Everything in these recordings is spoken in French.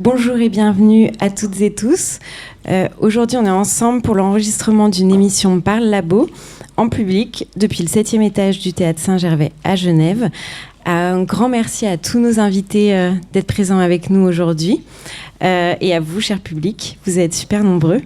Bonjour et bienvenue à toutes et tous. Aujourd'hui, on est ensemble pour l'enregistrement d'une émission Parle Labo en public depuis le 7e étage du Théâtre Saint-Gervais à Genève. Un grand merci à tous nos invités d'être présents avec nous aujourd'hui et à vous, cher public. Vous êtes super nombreux.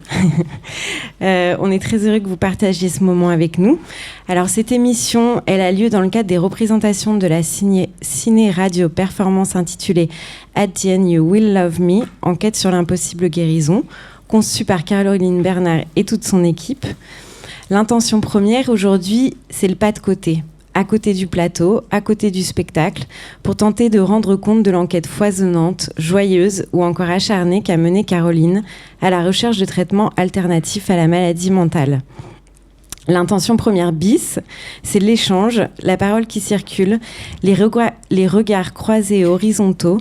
On est très heureux que vous partagiez ce moment avec nous. Alors, cette émission, elle a lieu dans le cadre des représentations de la ciné-radio performance intitulée At the End You Will Love Me, enquête sur l'impossible guérison, conçue par Caroline Bernard et toute son équipe. L'intention première aujourd'hui, c'est le pas de côté. À côté du plateau, à côté du spectacle, pour tenter de rendre compte de l'enquête foisonnante, joyeuse ou encore acharnée qu'a menée Caroline à la recherche de traitements alternatifs à la maladie mentale. L'intention première bis, c'est l'échange, la parole qui circule, les regards croisés et horizontaux,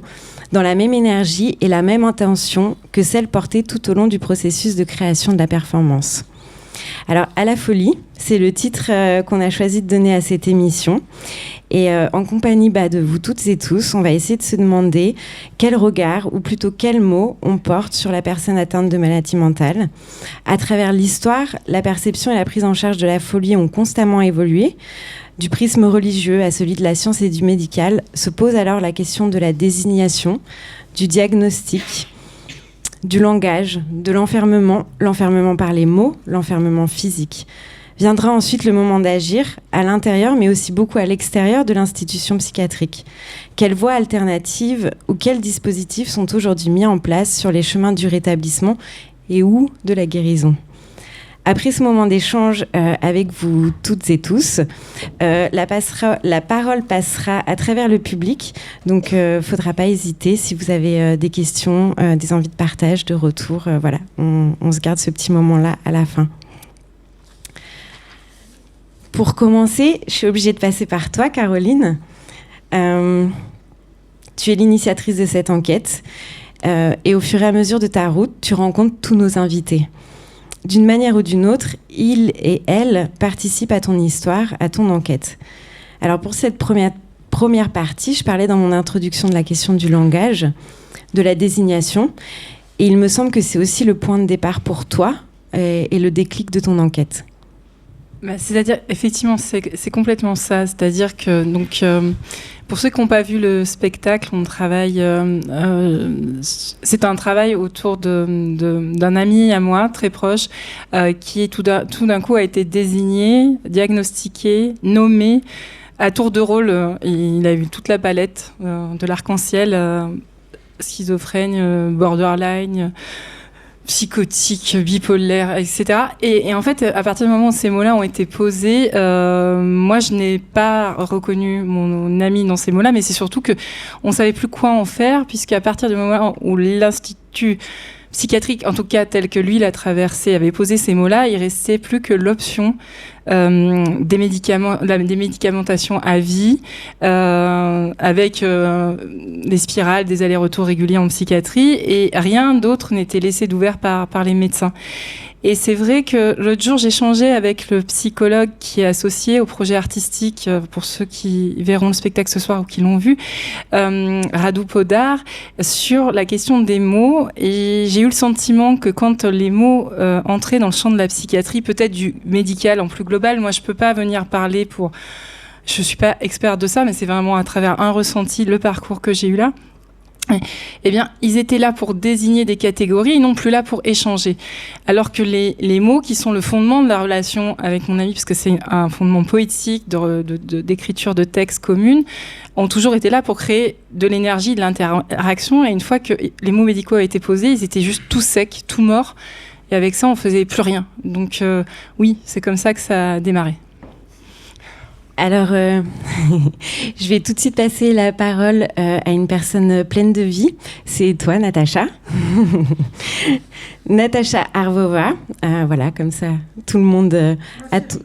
dans la même énergie et la même intention que celle portée tout au long du processus de création de la performance. Alors, À la folie, c'est le titre qu'on a choisi de donner à cette émission. Et en compagnie de vous toutes et tous, on va essayer de se demander quel regard, ou plutôt quels mots, on porte sur la personne atteinte de maladie mentale. À travers l'histoire, la perception et la prise en charge de la folie ont constamment évolué. Du prisme religieux à celui de la science et du médical, se pose alors la question de la désignation, du diagnostic, du langage, de l'enfermement par les mots, l'enfermement physique. Viendra ensuite le moment d'agir, à l'intérieur, mais aussi beaucoup à l'extérieur de l'institution psychiatrique. Quelles voies alternatives ou quels dispositifs sont aujourd'hui mis en place sur les chemins du rétablissement et ou de la guérison ? Après ce moment d'échange avec vous toutes et tous, la parole passera à travers le public. Donc, il ne faudra pas hésiter si vous avez des questions, des envies de partage, de retour. Voilà, on se garde ce petit moment-là à la fin. Pour commencer, je suis obligée de passer par toi, Caroline. Tu es l'initiatrice de cette enquête. Et au fur et à mesure de ta route, tu rencontres tous nos invités. D'une manière ou d'une autre, ils et elles participent à ton histoire, à ton enquête. Alors pour cette première partie, je parlais dans mon introduction de la question du langage, de la désignation, et il me semble que c'est aussi le point de départ pour toi et le déclic de ton enquête. C'est-à-dire, effectivement, c'est complètement ça. C'est-à-dire que, donc, pour ceux qui n'ont pas vu le spectacle, on travaille. C'est un travail autour d'un ami à moi, très proche, qui tout d'un coup a été désigné, diagnostiqué, nommé à tour de rôle. Il a eu toute la palette de l'arc-en-ciel, schizophrène, borderline, psychotique, bipolaire, etc. Et en fait, à partir du moment où ces mots-là ont été posés, moi, je n'ai pas reconnu mon ami dans ces mots-là, mais c'est surtout qu'on ne savait plus quoi en faire, puisqu'à partir du moment où l'Institut psychiatrique, en tout cas tel que lui l'a traversé, avait posé ces mots-là, il ne restait plus que l'option des médicamentations à vie, avec des spirales, des allers-retours réguliers en psychiatrie, et rien d'autre n'était laissé d'ouvert par les médecins. Et c'est vrai que l'autre jour, j'échangeais avec le psychologue qui est associé au projet artistique, pour ceux qui verront le spectacle ce soir ou qui l'ont vu, Radu Podar, sur la question des mots. Et j'ai eu le sentiment que quand les mots entraient dans le champ de la psychiatrie, peut-être du médical en plus global, moi je peux pas venir parler pour... Je suis pas experte de ça, mais c'est vraiment à travers un ressenti, le parcours que j'ai eu là. Eh bien, ils étaient là pour désigner des catégories et non plus là pour échanger. Alors que les mots qui sont le fondement de la relation avec mon ami, parce que c'est un fondement poétique d'écriture de textes communes, ont toujours été là pour créer de l'énergie, de l'interaction. Et une fois que les mots médicaux avaient été posés, ils étaient juste tout secs, tout morts. Et avec ça, on faisait plus rien. Donc oui, c'est comme ça que ça a démarré. Alors, je vais tout de suite passer la parole à une personne pleine de vie. C'est toi, Natacha. Natacha Arvova. Voilà, comme ça, tout le monde a tout.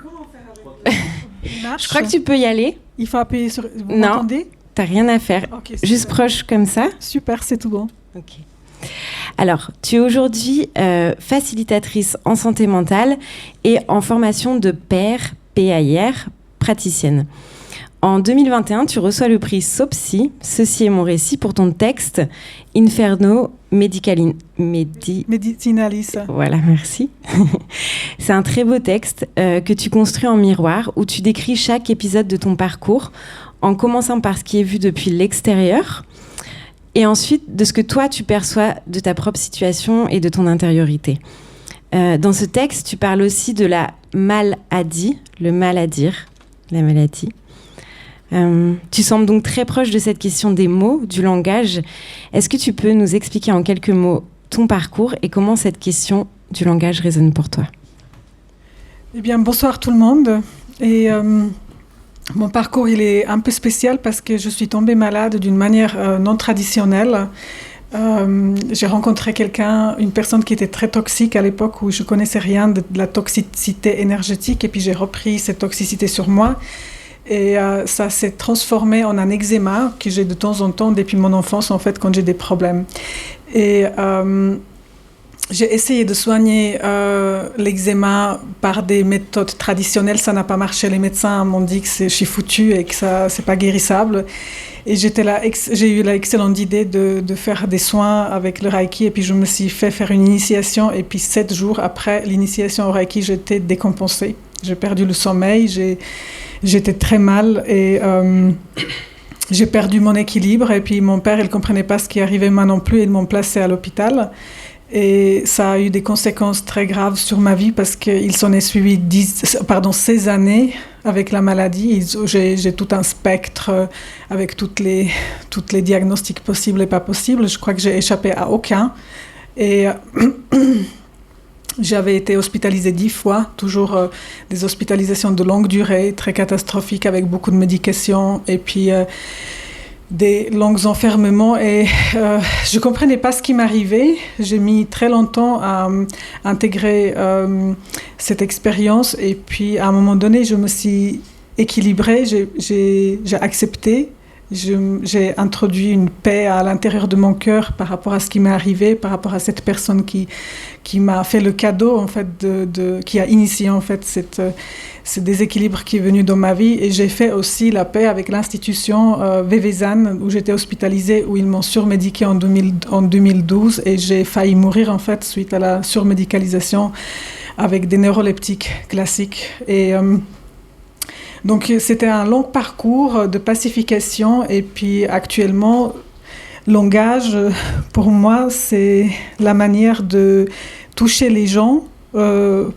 Je crois que tu peux y aller. Il faut appuyer sur... Vous non, m'entendez ? T'as rien à faire. Okay, juste proche comme ça. Super, c'est tout bon. Ok. Alors, tu es aujourd'hui facilitatrice en santé mentale et en formation de PAIR, praticienne. En 2021, tu reçois le prix SOPSI, Ceci est mon récit, pour ton texte Inferno Medicinalis. Voilà, merci. C'est un très beau texte que tu construis en miroir, où tu décris chaque épisode de ton parcours, en commençant par ce qui est vu depuis l'extérieur, et ensuite de ce que toi tu perçois de ta propre situation et de ton intériorité. Dans ce texte, tu parles aussi de la maladie, le mal à dire, la maladie. Tu sembles donc très proche de cette question des mots, du langage. Est-ce que tu peux nous expliquer en quelques mots ton parcours et comment cette question du langage résonne pour toi? Eh bien, bonsoir tout le monde. Et mon parcours, il est un peu spécial parce que je suis tombée malade d'une manière non traditionnelle. J'ai rencontré une personne qui était très toxique à l'époque où je connaissais rien de la toxicité énergétique, et puis j'ai repris cette toxicité sur moi. Et ça s'est transformé en un eczéma que j'ai de temps en temps depuis mon enfance, en fait, quand j'ai des problèmes. Et j'ai essayé de soigner l'eczéma par des méthodes traditionnelles. Ça n'a pas marché. Les médecins m'ont dit que je suis foutue et que ça, c'est pas guérissable. Et j'ai eu l'excellente idée de faire des soins avec le Reiki. Et puis je me suis fait faire une initiation. Et puis 7 jours après l'initiation au Reiki, j'étais décompensée. J'ai perdu le sommeil. J'étais très mal et j'ai perdu mon équilibre. Et puis mon père, il ne comprenait pas ce qui arrivait, moi non plus. Ils m'ont placée à l'hôpital. Et ça a eu des conséquences très graves sur ma vie parce qu'il s'en est suivi 16 années avec la maladie. J'ai tout un spectre avec toutes les diagnostics possibles et pas possibles. Je crois que j'ai échappé à aucun. Et j'avais été hospitalisée 10 fois, toujours des hospitalisations de longue durée, très catastrophiques avec beaucoup de médications et puis des longs enfermements. Et je ne comprenais pas ce qui m'arrivait. J'ai mis très longtemps à intégrer cette expérience. Et puis à un moment donné, je me suis équilibrée, j'ai accepté. J'ai introduit une paix à l'intérieur de mon cœur par rapport à ce qui m'est arrivé, par rapport à cette personne qui m'a fait le cadeau, en fait, qui a initié en fait ce déséquilibre qui est venu dans ma vie. Et j'ai fait aussi la paix avec l'institution Vevezan, où j'étais hospitalisée, où ils m'ont surmédiquée en 2012, et j'ai failli mourir en fait suite à la surmédicalisation avec des neuroleptiques classiques. Et donc c'était un long parcours de pacification. Et puis actuellement, langage, pour moi, c'est la manière de toucher les gens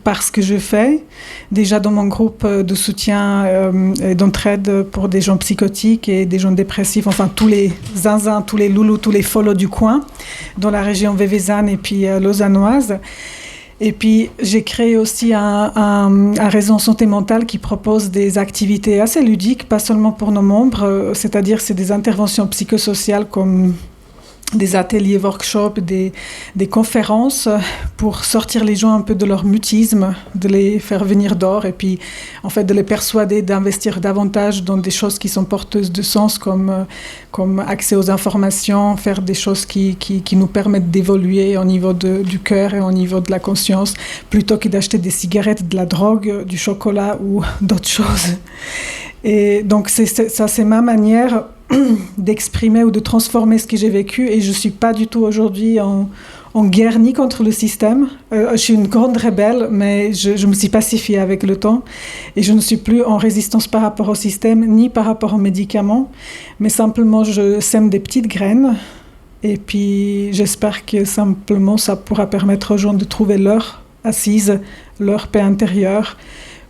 par ce que je fais. Déjà dans mon groupe de soutien et d'entraide pour des gens psychotiques et des gens dépressifs, enfin tous les zinzins, tous les loulous, tous les follow du coin, dans la région vévézane et puis lausannoise. Et puis, j'ai créé aussi un réseau santé mentale qui propose des activités assez ludiques, pas seulement pour nos membres, c'est-à-dire c'est des interventions psychosociales comme des ateliers, workshops, des conférences pour sortir les gens un peu de leur mutisme, de les faire venir dehors et puis en fait de les persuader d'investir davantage dans des choses qui sont porteuses de sens comme accès aux informations, faire des choses qui nous permettent d'évoluer au niveau du cœur et au niveau de la conscience plutôt que d'acheter des cigarettes, de la drogue, du chocolat ou d'autres choses. Et donc c'est ma manière d'exprimer ou de transformer ce que j'ai vécu, et je ne suis pas du tout aujourd'hui en guerre ni contre le système. Je suis une grande rebelle, mais je me suis pacifiée avec le temps et je ne suis plus en résistance par rapport au système ni par rapport aux médicaments, mais simplement je sème des petites graines et puis j'espère que simplement ça pourra permettre aux gens de trouver leur assise, leur paix intérieure.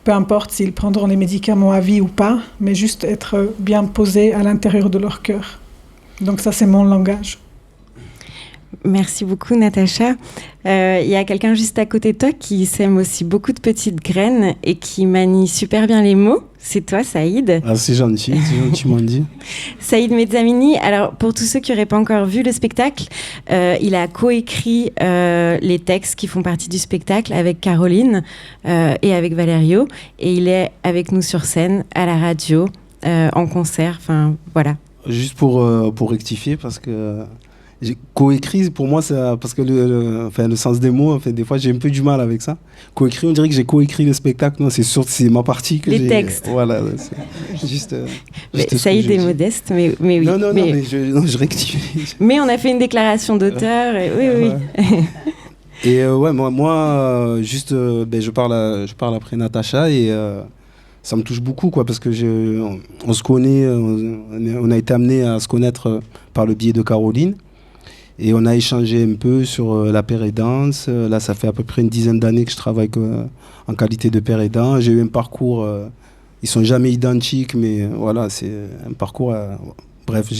Peu importe s'ils prendront les médicaments à vie ou pas, mais juste être bien posés à l'intérieur de leur cœur. Donc ça, c'est mon langage. Merci beaucoup, Natacha. Il y a quelqu'un juste à côté de toi qui sème aussi beaucoup de petites graines et qui manie super bien les mots. C'est toi, Saïd. Ah, c'est gentiment dit. Saïd Mezzamini, alors pour tous ceux qui n'auraient pas encore vu le spectacle, il a coécrit les textes qui font partie du spectacle avec Caroline et avec Valerio. Et il est avec nous sur scène, à la radio, en concert, enfin voilà. Juste pour rectifier, parce que Coécrit, pour moi, parce que le sens des mots, en fait, des fois, j'ai un peu du mal avec ça. Coécrit, on dirait que j'ai coécrit le spectacle. Non, c'est ma partie que j'ai... Les textes. Voilà, c'est juste Saïd est modeste, mais oui. Non, mais je rectifie. Mais on a fait une déclaration d'auteur, et oui. Et moi juste, je parle après Natacha, et ça me touche beaucoup, quoi, parce que on se connaît, on a été amené à se connaître par le biais de Caroline. Et on a échangé un peu sur la père aidance. Là, ça fait à peu près une dizaine d'années que je travaille en qualité de père aidant. J'ai eu un parcours, ils ne sont jamais identiques, mais voilà, c'est un parcours... bref,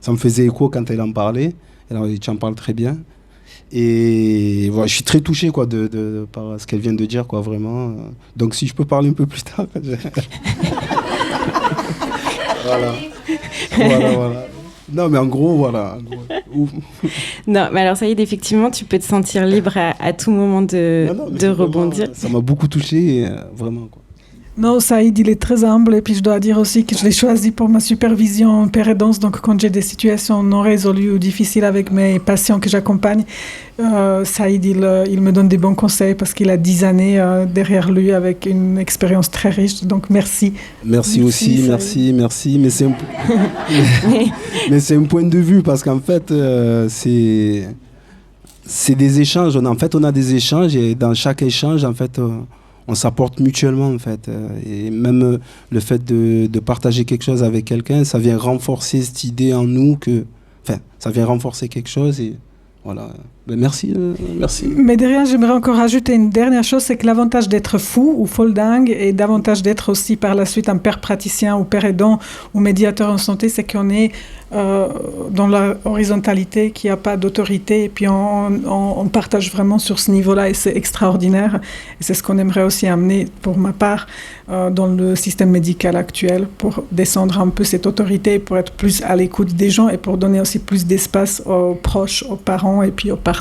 ça me faisait écho quand elle en parlait. Alors, tu en parles très bien. Et voilà, je suis très touché, quoi, par ce qu'elle vient de dire, quoi, vraiment. Donc, si je peux parler un peu plus tard... Voilà. Non, mais en gros, voilà. Non, mais alors Saïd, effectivement, tu peux te sentir libre à tout moment de rebondir. Ça m'a beaucoup touché, vraiment, quoi. Non, Saïd, il est très humble. Et puis, je dois dire aussi que je l'ai choisi pour ma supervision père aidance. Donc, quand j'ai des situations non résolues ou difficiles avec mes patients que j'accompagne, Saïd, il me donne des bons conseils parce qu'il a 10 années derrière lui avec une expérience très riche. Donc, merci. Merci aussi. Mais c'est mais c'est un point de vue parce qu'en fait, c'est des échanges. On a des échanges et dans chaque échange, en fait... on s'apporte mutuellement, en fait. Et même le fait de partager quelque chose avec quelqu'un, ça vient renforcer cette idée en nous ça vient renforcer quelque chose et voilà. Ben merci. Mais derrière, j'aimerais encore ajouter une dernière chose, c'est que l'avantage d'être fou ou folle dingue et davantage d'être aussi par la suite un père praticien ou père aidant ou médiateur en santé, c'est qu'on est dans la horizontalité, qu'il n'y a pas d'autorité et puis on partage vraiment sur ce niveau-là et c'est extraordinaire. Et c'est ce qu'on aimerait aussi amener, pour ma part, dans le système médical actuel pour descendre un peu cette autorité, pour être plus à l'écoute des gens et pour donner aussi plus d'espace aux proches, aux parents et puis aux partenaires.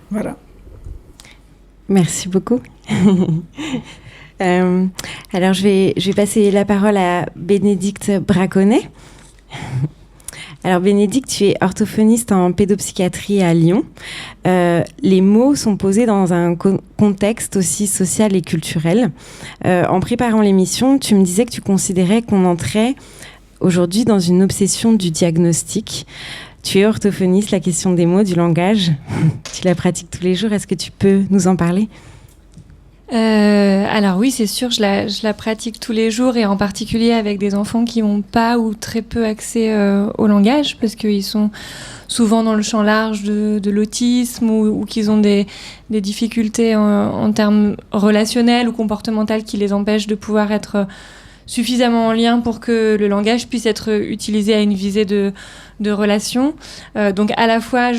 Voilà. Merci beaucoup. Alors, je vais passer la parole à Bénédicte Braconnet. Alors, Bénédicte, tu es orthophoniste en pédopsychiatrie à Lyon. Les mots sont posés dans un contexte aussi social et culturel. En préparant l'émission, tu me disais que tu considérais qu'on entrait aujourd'hui dans une obsession du diagnostic. Tu es orthophoniste, la question des mots, du langage. Tu la pratiques tous les jours. Est-ce que tu peux nous en parler ? Alors oui, c'est sûr, je la pratique tous les jours et en particulier avec des enfants qui n'ont pas ou très peu accès au langage parce qu'ils sont souvent dans le champ large de l'autisme ou qu'ils ont des difficultés en termes relationnels ou comportementaux qui les empêchent de pouvoir être suffisamment en lien pour que le langage puisse être utilisé à une visée de relation. Donc à la fois,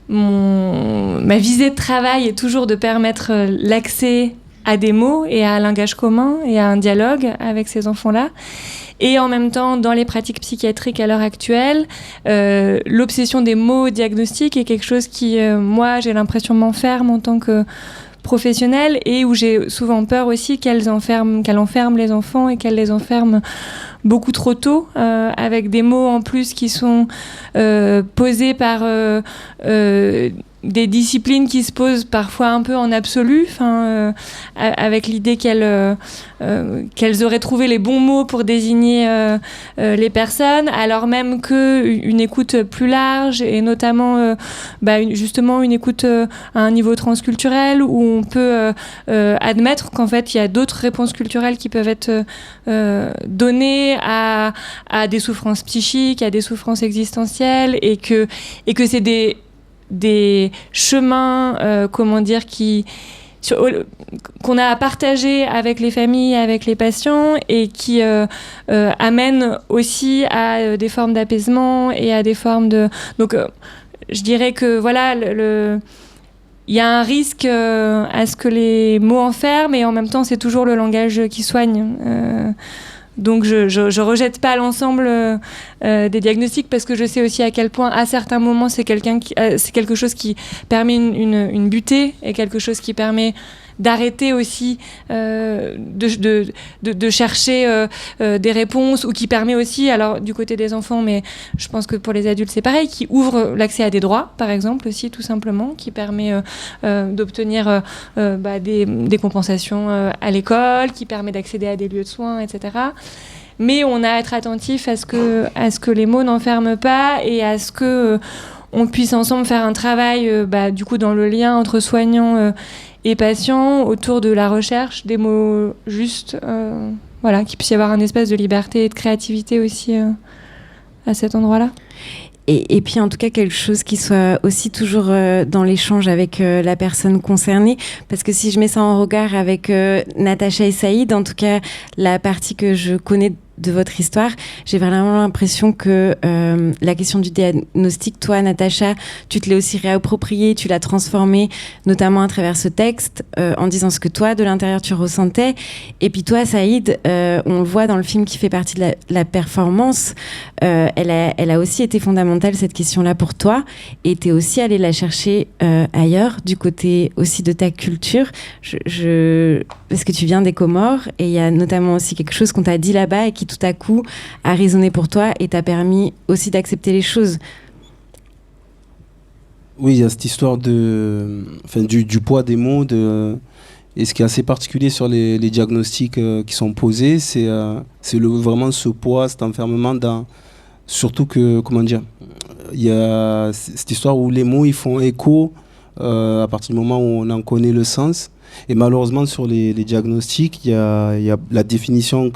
ma visée de travail est toujours de permettre l'accès à des mots et à un langage commun et à un dialogue avec ces enfants-là. Et en même temps, dans les pratiques psychiatriques à l'heure actuelle, l'obsession des mots diagnostiques est quelque chose qui, moi, j'ai l'impression m'enferme en tant que professionnelle et où j'ai souvent peur aussi qu'elle enferme les enfants et qu'elle les enferme beaucoup trop tôt, avec des mots en plus qui sont posés par des disciplines qui se posent parfois un peu en absolu, avec l'idée qu'elles auraient trouvé les bons mots pour désigner les personnes, alors même qu'une écoute plus large et notamment justement une écoute à un niveau transculturel où on peut admettre qu'en fait il y a d'autres réponses culturelles qui peuvent être données à des souffrances psychiques, à des souffrances existentielles et que c'est des chemins, qu'on a à partager avec les familles, avec les patients et qui amènent aussi à des formes d'apaisement et à des formes de... Donc, je dirais que voilà, il y a un risque à ce que les mots enferment et en même temps, c'est toujours le langage qui soigne. Donc je rejette pas l'ensemble des diagnostics parce que je sais aussi à quel point à certains moments c'est quelque chose qui permet une butée et quelque chose qui permet d'arrêter aussi de chercher des réponses, ou qui permet aussi, alors du côté des enfants, mais je pense que pour les adultes c'est pareil, qui ouvre l'accès à des droits, par exemple aussi, tout simplement, qui permet d'obtenir des compensations à l'école, qui permet d'accéder à des lieux de soins, etc. Mais on a à être attentif à ce que les mots n'enferment pas, et à ce que on puisse ensemble faire un travail du coup dans le lien entre soignants et patients, autour de la recherche des mots justes, qu'il puisse y avoir un espace de liberté et de créativité aussi à cet endroit-là. Et puis en tout cas quelque chose qui soit aussi toujours dans l'échange avec la personne concernée, parce que si je mets ça en regard avec Natacha et Saïd, en tout cas la partie que je connais de votre histoire, j'ai vraiment l'impression que la question du diagnostic, toi Natacha, tu te l'es aussi réappropriée, tu l'as transformée, notamment à travers ce texte, en disant ce que toi de l'intérieur tu ressentais. Et puis toi Saïd, on le voit dans le film qui fait partie de la performance, elle a aussi été fondamentale, cette question-là, pour toi, et t'es aussi allée la chercher ailleurs, du côté aussi de ta culture, parce que tu viens des Comores, et il y a notamment aussi quelque chose qu'on t'a dit là-bas et qui tout à coup a résonné pour toi et t'a permis aussi d'accepter les choses. Oui, il y a cette histoire du poids des mots, et ce qui est assez particulier sur les diagnostics qui sont posés, c'est vraiment ce poids, cet enfermement surtout que, comment dire, il y a cette histoire où les mots ils font écho à partir du moment où on en connaît le sens. Et malheureusement, sur les diagnostics, il y a la définition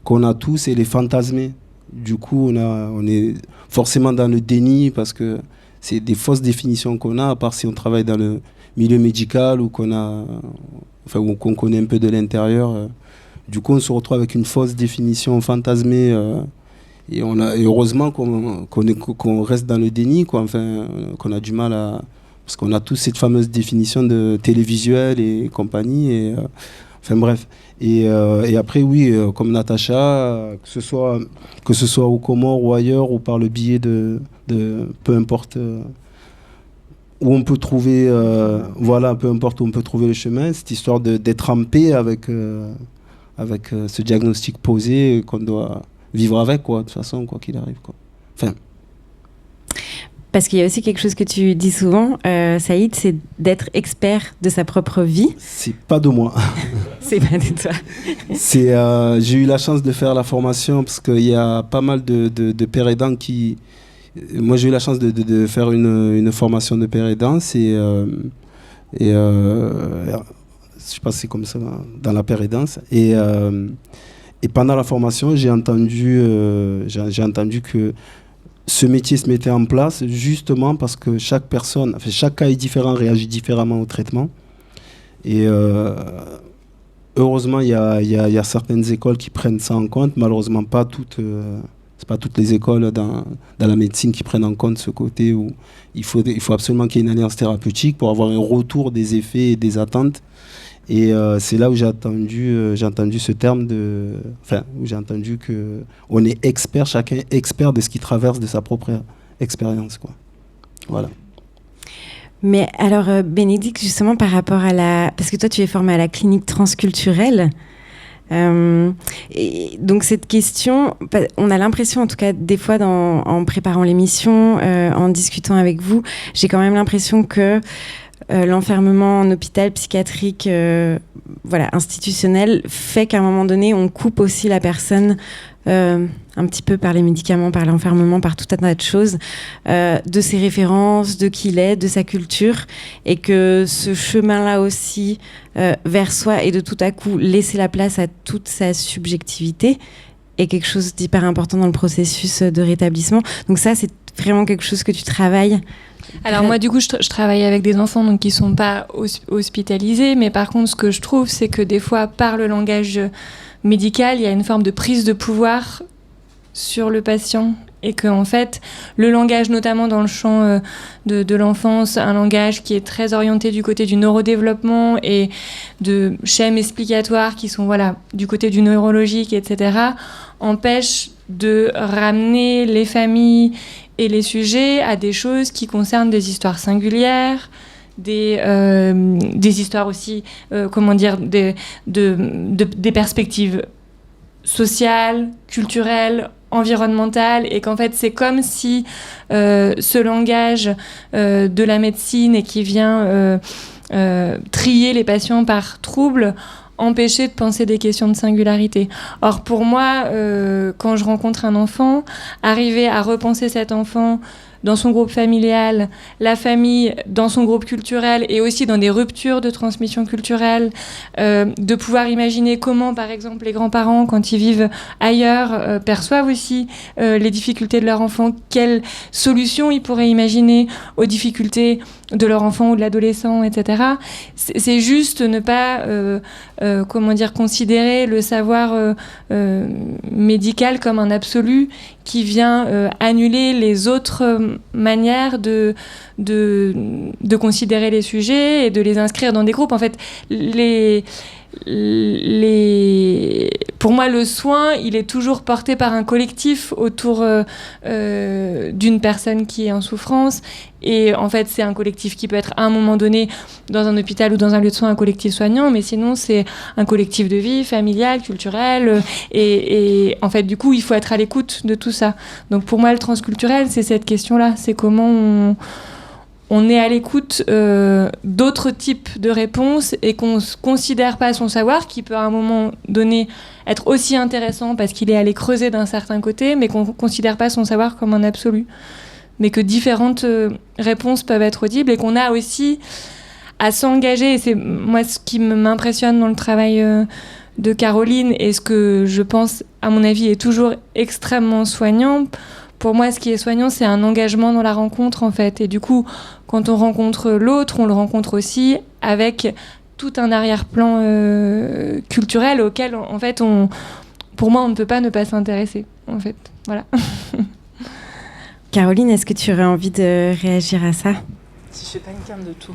qu'on a tous, et les fantasmés. Du coup, on est forcément dans le déni, parce que c'est des fausses définitions qu'on a, à part si on travaille dans le milieu médical ou qu'on connaît un peu de l'intérieur. Du coup, on se retrouve avec une fausse définition fantasmée, et heureusement qu'on reste dans le déni, quoi. Enfin, qu'on a du mal à... Parce qu'on a tous cette fameuse définition de télévisuel et compagnie. Enfin bref. Et après, oui, comme Natacha, que ce soit aux Comores ou ailleurs, ou par le biais de peu importe où on peut trouver, peu importe où on peut trouver le chemin, cette histoire d'être en paix avec ce diagnostic posé, qu'on doit vivre avec, quoi, de toute façon, quoi qu'il arrive, quoi. Enfin... Parce qu'il y a aussi quelque chose que tu dis souvent, Saïd, c'est d'être expert de sa propre vie. C'est pas de moi. C'est pas de toi. J'ai eu la chance de faire la formation, parce qu'il y a pas mal de pères aidants qui... Moi, j'ai eu la chance de faire une formation de père aidant, je sais pas si c'est comme ça, dans la père aidance. Et pendant la formation, j'ai entendu que ce métier se mettait en place justement parce que chaque cas est différent, réagit différemment au traitement. Et heureusement, il y a certaines écoles qui prennent ça en compte. Malheureusement, c'est pas toutes les écoles dans la médecine qui prennent en compte ce côté où il faut absolument qu'il y ait une alliance thérapeutique pour avoir un retour des effets et des attentes. Et c'est là où j'ai entendu ce terme où j'ai entendu qu'on est expert, chacun expert de ce qu'il traverse de sa propre expérience, quoi. Voilà. Mais alors, Bénédicte, justement, par rapport parce que toi, tu es formée à la clinique transculturelle. Et donc cette question, on a l'impression, en tout cas des fois en préparant l'émission, en discutant avec vous, j'ai quand même l'impression que l'enfermement en hôpital psychiatrique institutionnel fait qu'à un moment donné on coupe aussi la personne un petit peu par les médicaments, par l'enfermement, par tout un tas de choses, de ses références, de qui il est, de sa culture, et que ce chemin-là aussi vers soi et de tout à coup laisser la place à toute sa subjectivité est quelque chose d'hyper important dans le processus de rétablissement. Donc ça, c'est vraiment quelque chose que tu travailles. Alors moi, du coup, je travaille avec des enfants donc, qui ne sont pas hospitalisés, mais par contre, ce que je trouve, c'est que des fois, par le langage médical, il y a une forme de prise de pouvoir sur le patient, et que en fait, le langage, notamment dans le champ de l'enfance, un langage qui est très orienté du côté du neurodéveloppement et de schèmes explicatoires qui sont du côté du neurologique, etc., empêche de ramener les familles et les sujets à des choses qui concernent des histoires singulières, des histoires aussi, des perspectives sociales, culturelles, environnementales, et qu'en fait c'est comme si ce langage de la médecine et qui vient trier les patients par trouble empêchait de penser des questions de singularité. Or pour moi, quand je rencontre un enfant, arriver à repenser cet enfant dans son groupe familial, la famille dans son groupe culturel et aussi dans des ruptures de transmission culturelle, de pouvoir imaginer comment, par exemple, les grands-parents, quand ils vivent ailleurs, perçoivent aussi les difficultés de leur enfant, quelles solutions ils pourraient imaginer aux difficultés de leur enfant ou de l'adolescent, etc. C'est juste ne pas considérer le savoir médical comme un absolu qui vient annuler les autres manières de considérer les sujets et de les inscrire dans des groupes. En fait, pour moi, le soin, il est toujours porté par un collectif autour d'une personne qui est en souffrance. Et en fait, c'est un collectif qui peut être à un moment donné dans un hôpital ou dans un lieu de soins, un collectif soignant, mais sinon, c'est un collectif de vie familial, culturel. Et en fait, du coup, il faut être à l'écoute de tout ça. Donc pour moi, le transculturel, c'est cette question-là. C'est comment on est à l'écoute d'autres types de réponses et qu'on ne considère pas son savoir, qui peut à un moment donné être aussi intéressant parce qu'il est allé creuser d'un certain côté, mais qu'on ne considère pas son savoir comme un absolu. Mais que différentes réponses peuvent être audibles et qu'on a aussi à s'engager. Et c'est moi ce qui m'impressionne dans le travail de Caroline et ce que je pense, à mon avis, est toujours extrêmement soignant. Pour moi, ce qui est soignant, c'est un engagement dans la rencontre, en fait. Et du coup, quand on rencontre l'autre, on le rencontre aussi avec tout un arrière-plan culturel auquel, en fait, pour moi, on ne peut pas ne pas s'intéresser, en fait. Voilà. Caroline, est-ce que tu aurais envie de réagir à ça ? Si je fais pas une quinte de tout.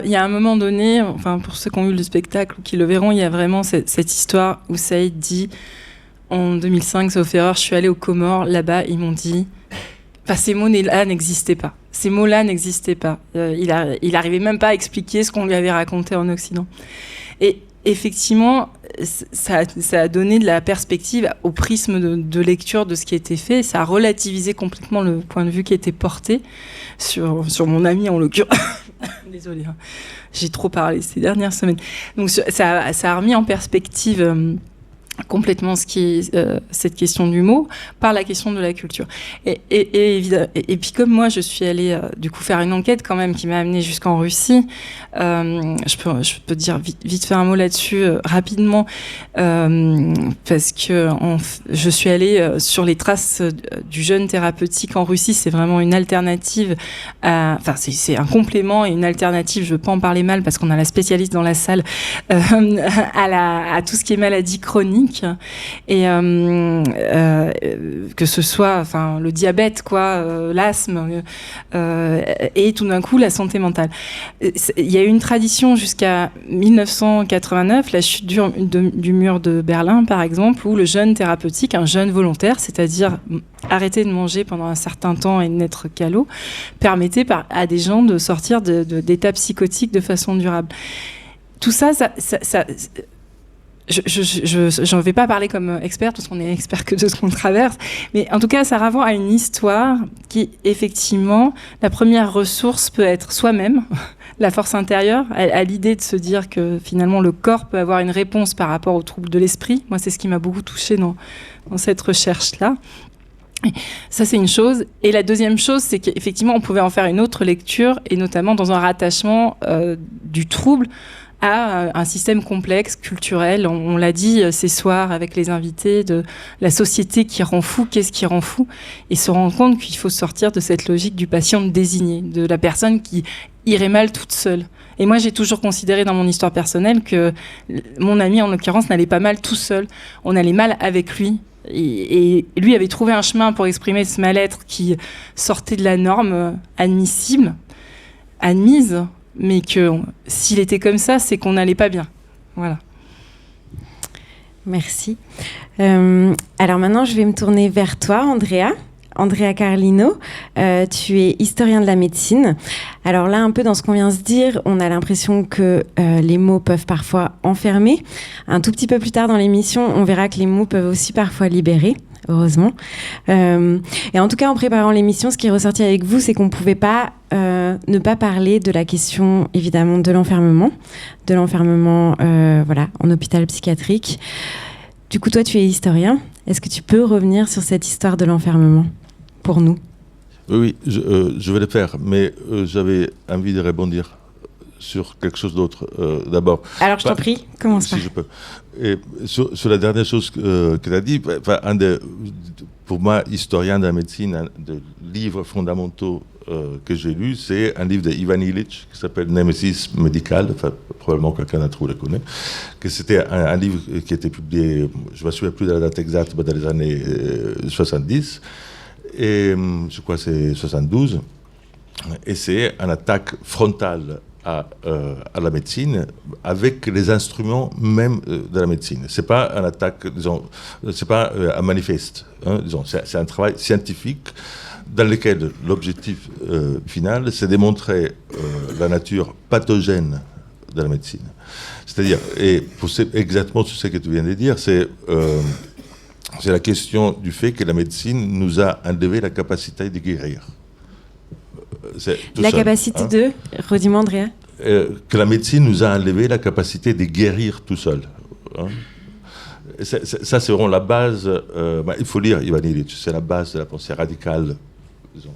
Il y a un moment donné, enfin pour ceux qui ont eu le spectacle ou qui le verront, il y a vraiment cette histoire où Saïd dit en 2005, sauf erreur, je suis allée aux Comores, là-bas ils m'ont dit, enfin ces mots-là n'existaient pas. Ces mots-là n'existaient pas. Il arrivait même pas à expliquer ce qu'on lui avait raconté en Occident. Et effectivement, ça a donné de la perspective au prisme de lecture de ce qui était fait. Ça a relativisé complètement le point de vue qui était porté sur mon ami en l'occurrence. Désolée, hein. J'ai trop parlé ces dernières semaines. Donc ça a remis en perspective complètement ce qui est cette question du mot par la question de la culture. Et puis comme moi je suis allée du coup faire une enquête quand même qui m'a amenée jusqu'en Russie, je peux dire vite faire un mot là-dessus rapidement parce que je suis allée sur les traces du jeûne thérapeutique en Russie. C'est vraiment une alternative c'est un complément et une alternative, je veux pas en parler mal parce qu'on a la spécialiste dans la salle à tout ce qui est maladie chronique. Et que ce soit le diabète, l'asthme, et tout d'un coup la santé mentale. Il y a eu une tradition jusqu'à 1989, la chute du mur de Berlin par exemple, où le jeûne thérapeutique, un jeûne volontaire, c'est-à-dire arrêter de manger pendant un certain temps et de n'être qu'à l'eau, permettait à des gens de sortir d'états psychotiques de façon durable. Tout ça j'en vais pas parler comme experte parce qu'on est expert que de ce qu'on traverse, mais en tout cas ça renvoie à une histoire qui effectivement, la première ressource peut être soi-même, la force intérieure, à l'idée de se dire que finalement le corps peut avoir une réponse par rapport aux troubles de l'esprit. Moi c'est ce qui m'a beaucoup touchée dans cette recherche-là. Ça c'est une chose, et la deuxième chose c'est qu'effectivement on pouvait en faire une autre lecture, et notamment dans un rattachement du trouble à un système complexe, culturel. On l'a dit ces soirs avec les invités, de la société qui rend fou. Qu'est-ce qui rend fou ? Et se rendre compte qu'il faut sortir de cette logique du patient désigné, de la personne qui irait mal toute seule. Et moi, j'ai toujours considéré dans mon histoire personnelle que mon ami, en l'occurrence, n'allait pas mal tout seul. On allait mal avec lui. Et lui avait trouvé un chemin pour exprimer ce mal-être qui sortait de la norme admise, mais que s'il était comme ça, c'est qu'on n'allait pas bien. Voilà. Merci. Alors maintenant, je vais me tourner vers toi, Andrea. Andrea Carlino, tu es historien de la médecine. Alors là, un peu dans ce qu'on vient de se dire, on a l'impression que les mots peuvent parfois enfermer. Un tout petit peu plus tard dans l'émission, on verra que les mots peuvent aussi parfois libérer. Heureusement. Et en tout cas, en préparant l'émission, ce qui est ressorti avec vous, c'est qu'on ne pouvait pas ne pas parler de la question, évidemment, de l'enfermement en hôpital psychiatrique. Du coup, toi, tu es historien. Est-ce que tu peux revenir sur cette histoire de l'enfermement pour nous ? Oui, je vais le faire, mais j'avais envie de rebondir sur quelque chose d'autre d'abord. Alors, je t'en prie, commence par. Si je peux. Et sur la dernière chose que tu as dit, pour moi, historien de la médecine, un des livres fondamentaux que j'ai lu, c'est un livre d'Ivan Illich qui s'appelle Nemesis Médical, probablement quelqu'un d'entre vous le connaît, que c'était un livre qui a été publié, je ne me souviens plus de la date exacte, mais dans les années 70, et je crois que c'est 72, et c'est une attaque frontale à la médecine avec les instruments même de la médecine. C'est pas une attaque, disons, c'est pas un manifeste. Hein, disons, c'est un travail scientifique dans lequel l'objectif final, c'est de démontrer la nature pathogène de la médecine. C'est-à-dire, et pour exactement tout ce que tu viens de dire, c'est la question du fait que la médecine nous a enlevé la capacité de guérir. La capacité de, redis-moi Andrea. Que la médecine nous a enlevé la capacité de guérir tout seul. Hein. Ça, c'est vraiment la base. Il faut lire Ivan Illich, c'est la base de la pensée radicale, disons,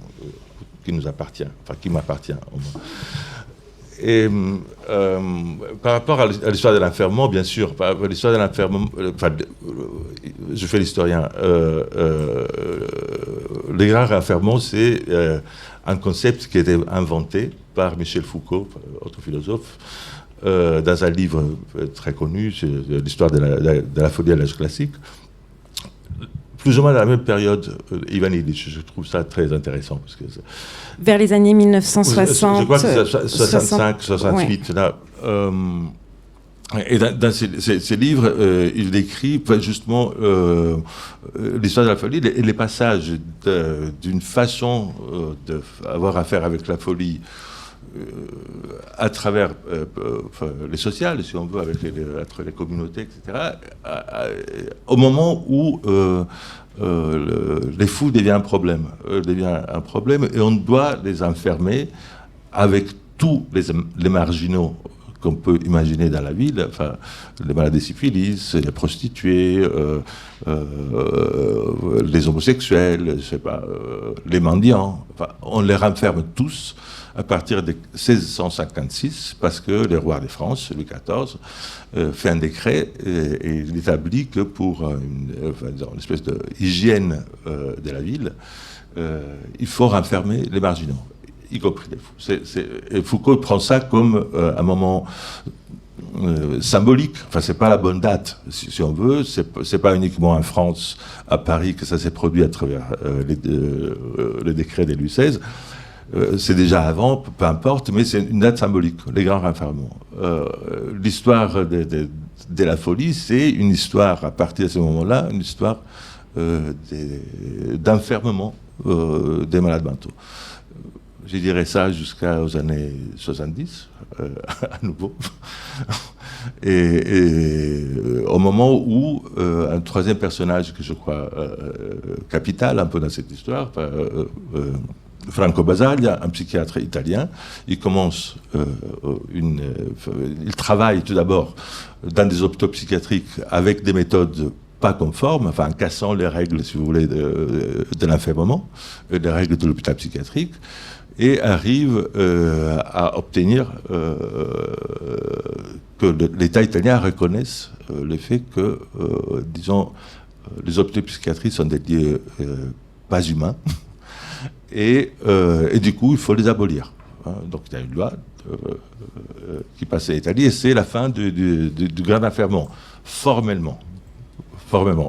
qui nous appartient, enfin qui m'appartient au moins. Et par rapport à l'histoire de l'enfermement, bien sûr, l'histoire de l'enfermement, je fais l'historien. Les grands enfermements, c'est un concept qui a été inventé par Michel Foucault, autre philosophe, dans un livre très connu, c'est l'histoire de la folie à l'âge classique. Plus ou moins à la même période, Ivan Illich, je trouve ça très intéressant. Parce que vers les années 1960. Je crois que c'est 65, 68, ouais. Là. Et dans ces livres, il décrit justement l'histoire de la folie et les passages d'une façon d'avoir affaire avec la folie à travers les sociales, si on veut, entre les communautés, etc., au moment où les fous deviennent un problème, et on doit les enfermer avec tous les marginaux qu'on peut imaginer dans la ville, enfin, les malades de syphilis, les prostituées, les homosexuels, je sais pas, les mendiants, enfin, on les renferme tous à partir de 1656, parce que le roi de France, Louis XIV, fait un décret et il établit que pour une espèce d'hygiène de la ville, il faut renfermer les marginaux, y compris les fous. Et Foucault prend ça comme un moment symbolique. Enfin, c'est pas la bonne date, si on veut. C'est pas uniquement en France, à Paris, que ça s'est produit à travers le décret de Louis XVI. C'est déjà avant, peu importe, mais c'est une date symbolique, les grands renfermements. L'histoire de la folie, c'est une histoire, à partir de ce moment-là, une histoire d'enfermement des malades mentaux. Je dirais ça jusqu'aux années 70, à nouveau. Et au moment où un troisième personnage que je crois capital un peu dans cette histoire, Franco Basaglia, un psychiatre italien, il commence il travaille tout d'abord dans des hôpitaux psychiatriques avec des méthodes pas conformes, enfin en cassant les règles, si vous voulez, de l'enfermement, les règles de l'hôpital psychiatrique, et arrive à obtenir que l'État italien reconnaisse le fait que, disons, les hôpitaux psychiatriques sont des lieux pas humains, et du coup, il faut les abolir. Hein. Donc, il y a une loi qui passe à l'Italie, et c'est la fin du grand enfermement, formellement.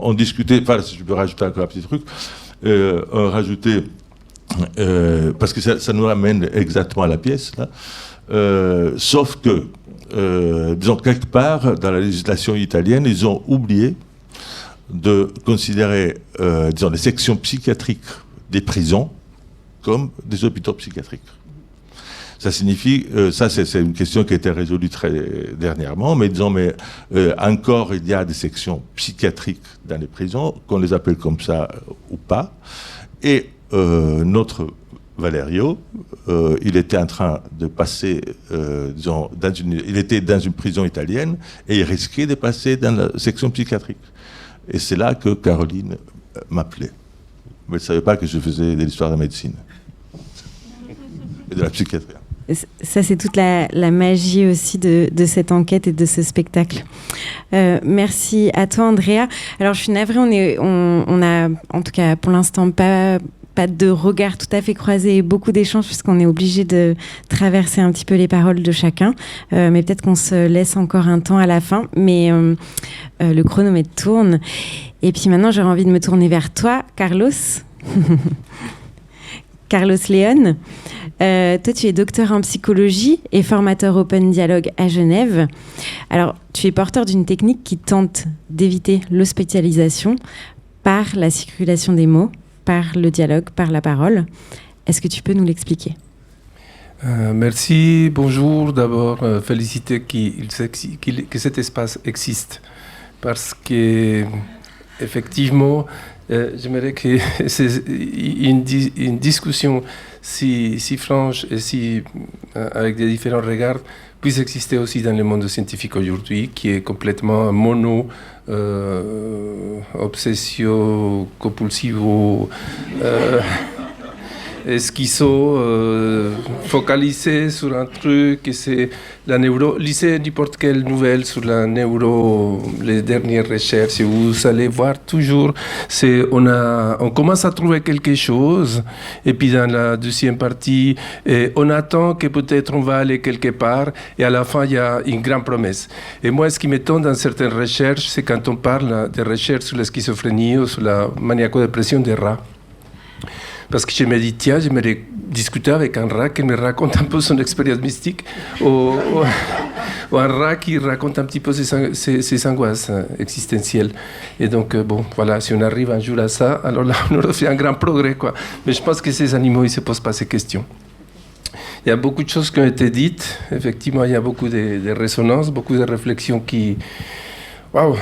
On discutait, enfin, si je peux rajouter encore un petit truc, on rajoutait, parce que ça nous ramène exactement à la pièce, là, sauf que, disons, quelque part, dans la législation italienne, ils ont oublié de considérer, disons, les sections psychiatriques des prisons comme des hôpitaux psychiatriques. Ça signifie, ça c'est une question qui a été résolue très dernièrement, mais disons, encore il y a des sections psychiatriques dans les prisons, qu'on les appelle comme ça ou pas, et notre Valerio, il était en train de passer, disons, il était dans une prison italienne et il risquait de passer dans la section psychiatrique. Et c'est là que Caroline m'appelait. Mais elle ne savait pas que je faisais de l'histoire de la médecine et de la psychiatrie. Ça, c'est toute la magie aussi de cette enquête et de ce spectacle. Merci à toi, Andrea. Alors, je suis navrée, on a, en tout cas pour l'instant, pas de regard tout à fait croisé et beaucoup d'échanges puisqu'on est obligé de traverser un petit peu les paroles de chacun. Mais peut-être qu'on se laisse encore un temps à la fin. Mais le chronomètre tourne. Et puis maintenant, j'aurais envie de me tourner vers toi, Carlos. Carlos León. Toi, tu es docteur en psychologie et formateur Open Dialogue à Genève. Alors, tu es porteur d'une technique qui tente d'éviter l'hospitalisation par la circulation des mots, par le dialogue, par la parole. Est-ce que tu peux nous l'expliquer ? Merci, bonjour. D'abord, féliciter que cet espace existe. Parce que, effectivement, j'aimerais que une discussion si franche et avec des différents regards puisse exister aussi dans le monde scientifique aujourd'hui, qui est complètement mono, obsessio-compulsivo, schizo, focalisé sur un truc, et c'est la neuro. Lisez n'importe quelle nouvelle sur la neuro, les dernières recherches, et vous allez voir toujours, on commence à trouver quelque chose, et puis dans la deuxième partie, on attend que peut-être on va aller quelque part, et à la fin, il y a une grande promesse. Et moi, ce qui m'étonne dans certaines recherches, c'est quand on parle des recherches sur la schizophrénie ou sur la maniaco-dépression des rats. Parce que je me dis, tiens, j'aimerais discuter avec un rat qui me raconte un peu son expérience mystique, ou un rat qui raconte un petit peu ses angoisses existentielles. Et donc, bon, voilà, si on arrive un jour à ça, alors là, on aura fait un grand progrès, quoi. Mais je pense que ces animaux, ils ne se posent pas ces questions. Il y a beaucoup de choses qui ont été dites. Effectivement, il y a beaucoup de résonances, beaucoup de réflexions qui... Waouh,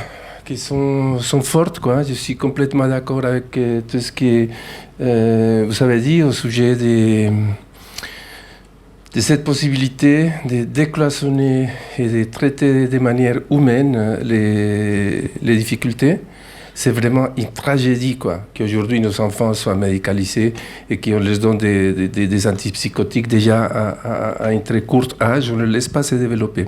qui sont fortes, quoi. Je suis complètement d'accord avec tout ce que vous avez dit au sujet de cette possibilité de décloisonner et de traiter de manière humaine les difficultés. C'est vraiment une tragédie, quoi, qu'aujourd'hui nos enfants soient médicalisés et qu'on les donne des antipsychotiques déjà à un très court âge, on ne les laisse pas se développer.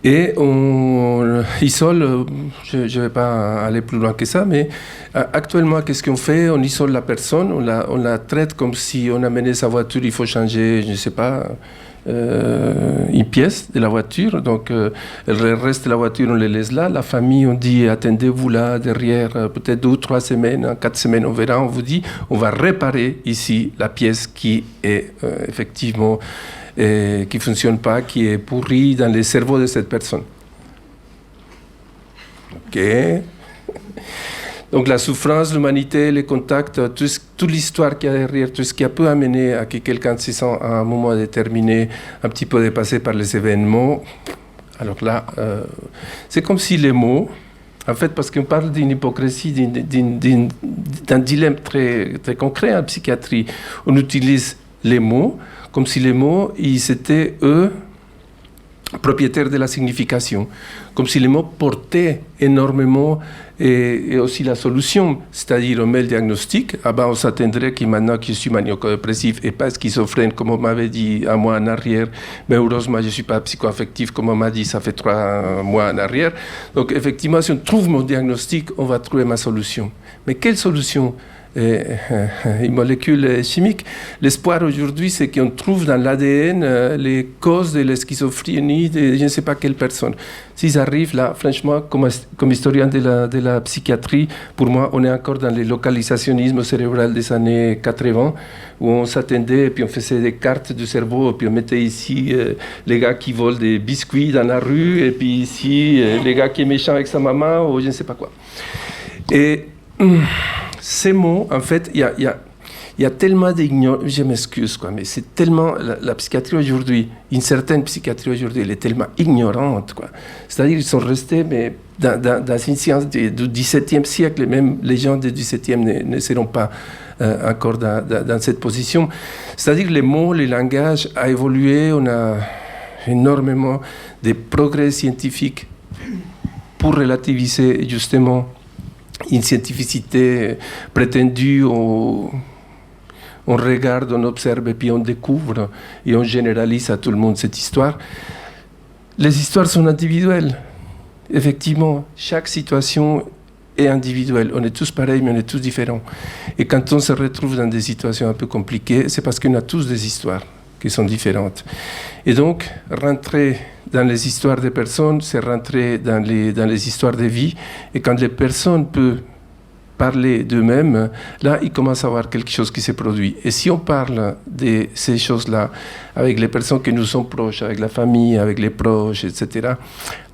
Et on isole, je ne vais pas aller plus loin que ça, mais actuellement, qu'est-ce qu'on fait ? On isole la personne, on la traite comme si on amenait sa voiture, il faut changer, je ne sais pas, une pièce de la voiture. Donc, le reste de la voiture, on les laisse là. La famille, on dit, attendez-vous là, derrière, peut-être 2 ou 3 semaines, 4 semaines, on verra. On vous dit, on va réparer ici la pièce qui est effectivement... qui ne fonctionne pas, qui est pourri dans le cerveau de cette personne. OK. Donc la souffrance, l'humanité, les contacts, toute l'histoire qu'il y a derrière, tout ce qui a pu amener à que quelqu'un se sent à un moment déterminé un petit peu dépassé par les événements. Alors là, c'est comme si les mots, en fait, parce qu'on parle d'une hypocrisie, d'un dilemme très, très concret en psychiatrie, on utilise les mots comme si les mots, ils étaient, eux, propriétaires de la signification, comme si les mots portaient énormément et aussi la solution, c'est-à-dire on met le diagnostic, on s'attendrait que maintenant que je suis maniaco-dépressif et pas schizophrène, comme on m'avait dit un mois en arrière, mais heureusement je ne suis pas psychoaffectif, comme on m'a dit, ça fait 3 mois en arrière. Donc effectivement, si on trouve mon diagnostic, on va trouver ma solution. Mais quelle solution ? Une molécule chimique. L'espoir aujourd'hui, c'est qu'on trouve dans l'ADN les causes de la schizophrénie de je ne sais pas quelle personne. S'ils arrivent là, franchement, comme historien de la psychiatrie, pour moi, on est encore dans le localisationnisme cérébral des années 80, où on s'attendait et puis on faisait des cartes du cerveau, et puis on mettait ici les gars qui volent des biscuits dans la rue, et puis ici les gars qui est méchant avec sa maman, ou je ne sais pas quoi. Et ces mots, en fait, il y a tellement d'ignorance, je m'excuse, mais c'est tellement, la psychiatrie aujourd'hui, une certaine psychiatrie aujourd'hui, elle est tellement ignorante, quoi. C'est-à-dire qu'ils sont restés, mais dans une science du XVIIe siècle, et même les gens du XVIIe ne seront pas encore dans cette position. C'est-à-dire les mots, le langage a évolué, on a énormément de progrès scientifiques pour relativiser justement une scientificité prétendue. On regarde, on observe et puis on découvre et on généralise à tout le monde cette histoire. Les histoires sont individuelles. Effectivement, chaque situation est individuelle. On est tous pareils, mais on est tous différents. Et quand on se retrouve dans des situations un peu compliquées, c'est parce qu'on a tous des histoires qui sont différentes. Et donc, rentrer dans les histoires des personnes, c'est rentrer dans les histoires de vie. Et quand les personnes peuvent parler d'eux-mêmes, là, il commence à y avoir quelque chose qui se produit. Et si on parle de ces choses-là avec les personnes qui nous sont proches, avec la famille, avec les proches, etc.,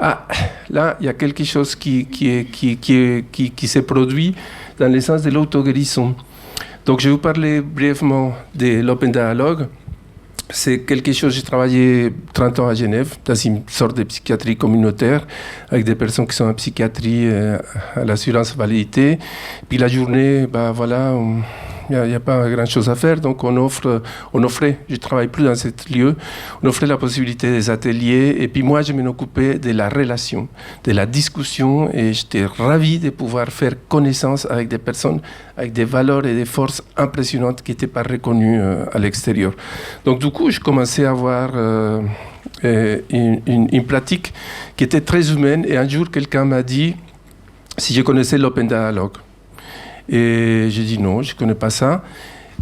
là, il y a quelque chose qui se produit dans le sens de l'auto-guérison. Donc, je vais vous parler brièvement de l'Open Dialogue. C'est quelque chose, j'ai travaillé 30 ans à Genève, dans une sorte de psychiatrie communautaire, avec des personnes qui sont en psychiatrie à l'assurance validité. Puis la journée, il n'y a pas grand-chose à faire, donc on offrait, je ne travaille plus dans ce lieu, on offrait la possibilité des ateliers, et puis moi je m'en occupais de la relation, de la discussion, et j'étais ravi de pouvoir faire connaissance avec des personnes avec des valeurs et des forces impressionnantes qui n'étaient pas reconnues à l'extérieur. Donc du coup, je commençais à avoir une pratique qui était très humaine, et un jour quelqu'un m'a dit si je connaissais l'Open Dialogue. Et j'ai dit non, je ne connais pas ça.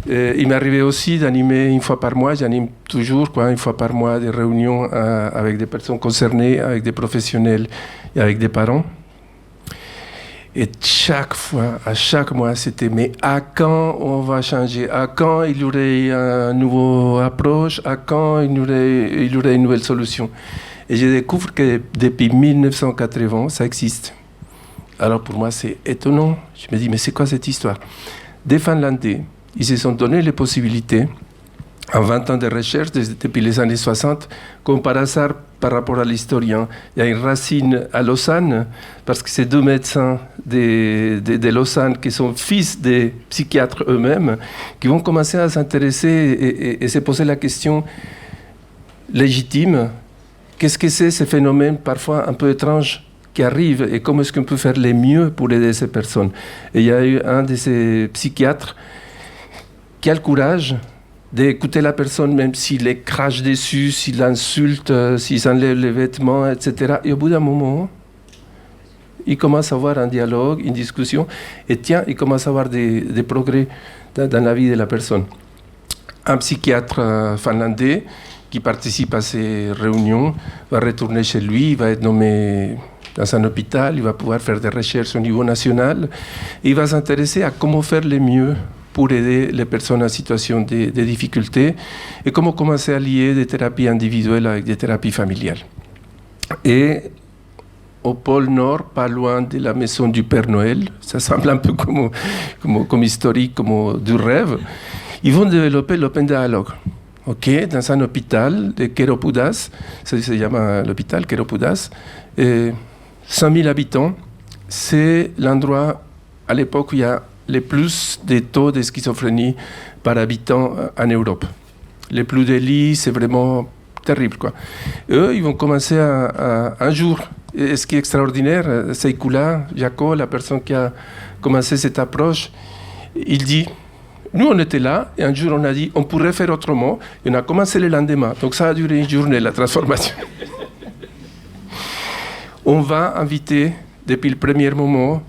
Il m'est arrivé aussi d'animer une fois par mois, j'anime toujours une fois par mois des réunions avec des personnes concernées, avec des professionnels et avec des parents. Et chaque fois, à chaque mois, c'était mais à quand on va changer? À quand il y aurait une nouvelle approche? À quand il y aurait une nouvelle solution? Et je découvre que depuis 1980, ça existe. Alors pour moi, c'est étonnant. Je me dis, mais c'est quoi cette histoire? Des Finlandais, ils se sont donné les possibilités, en 20 ans de recherche, depuis les années 60, comme par hasard, par rapport à l'historien, il y a une racine à Lausanne, parce que c'est deux médecins de Lausanne qui sont fils des psychiatres eux-mêmes, qui vont commencer à s'intéresser et se poser la question légitime, qu'est-ce que c'est ces phénomènes parfois un peu étranges qui arrivent et comment est-ce qu'on peut faire le mieux pour aider ces personnes. Et il y a eu un de ces psychiatres qui a le courage d'écouter la personne, même s'il les crache dessus, s'il l'insulte, s'il enlève les vêtements, etc. Et au bout d'un moment, il commence à avoir un dialogue, une discussion, et tiens, il commence à avoir des progrès dans la vie de la personne. Un psychiatre finlandais qui participe à ces réunions va retourner chez lui, il va être nommé dans un hôpital, il va pouvoir faire des recherches au niveau national, et il va s'intéresser à comment faire le mieux pour aider les personnes en situation de difficulté et comment commencer à lier des thérapies individuelles avec des thérapies familiales. Et au pôle Nord, pas loin de la maison du Père Noël, ça semble un peu comme historique, comme du rêve, ils vont développer l'Open Dialogue. Okay, dans un hôpital de Keropudas, ça se llama l'hôpital Keropudas, 100 000 habitants, c'est l'endroit à l'époque où il y a le plus de taux de schizophrénie par habitant en Europe. Les plus de lits, c'est vraiment terrible, quoi. Et eux, ils vont commencer un jour. Et ce qui est extraordinaire, Seikula, Jaco, la personne qui a commencé cette approche, il dit, nous on était là, et un jour on a dit, on pourrait faire autrement, et on a commencé le lendemain. Donc ça a duré une journée, la transformation. On va inviter, depuis le premier moment,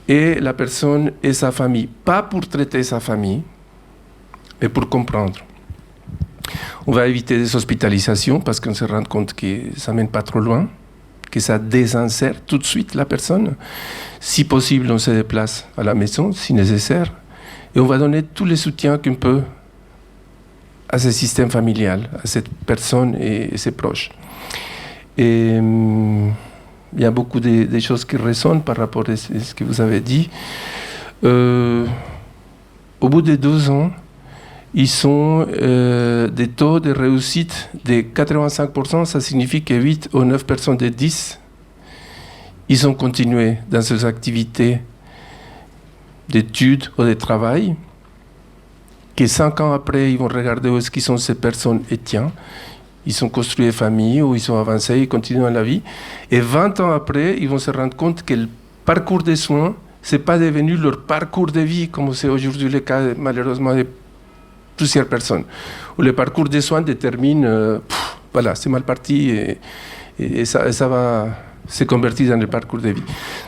et la personne et sa famille, pas pour traiter sa famille, mais pour comprendre. On va éviter des hospitalisations parce qu'on se rend compte que ça ne mène pas trop loin, que ça désinsère tout de suite la personne. Si possible, on se déplace à la maison, si nécessaire, et on va donner tous les soutiens qu'on peut à ce système familial, à cette personne et ses proches. Et il y a beaucoup de choses qui résonnent par rapport à ce que vous avez dit. Au bout de 2 ans, ils ont des taux de réussite de 85%, ça signifie que 8 ou 9 personnes de 10, ils ont continué dans ces activités d'études ou de travail, que 5 ans après, ils vont regarder où est-ce qu'ils sont ces personnes et tiens, ils ont construit des familles ou ils ont avancé, ils continuent dans la vie. Et 20 ans après, ils vont se rendre compte que le parcours des soins, ce n'est pas devenu leur parcours de vie, comme c'est aujourd'hui le cas malheureusement de plusieurs personnes. Où le parcours des soins détermine, voilà, c'est mal parti et ça va se convertir dans le parcours de vie.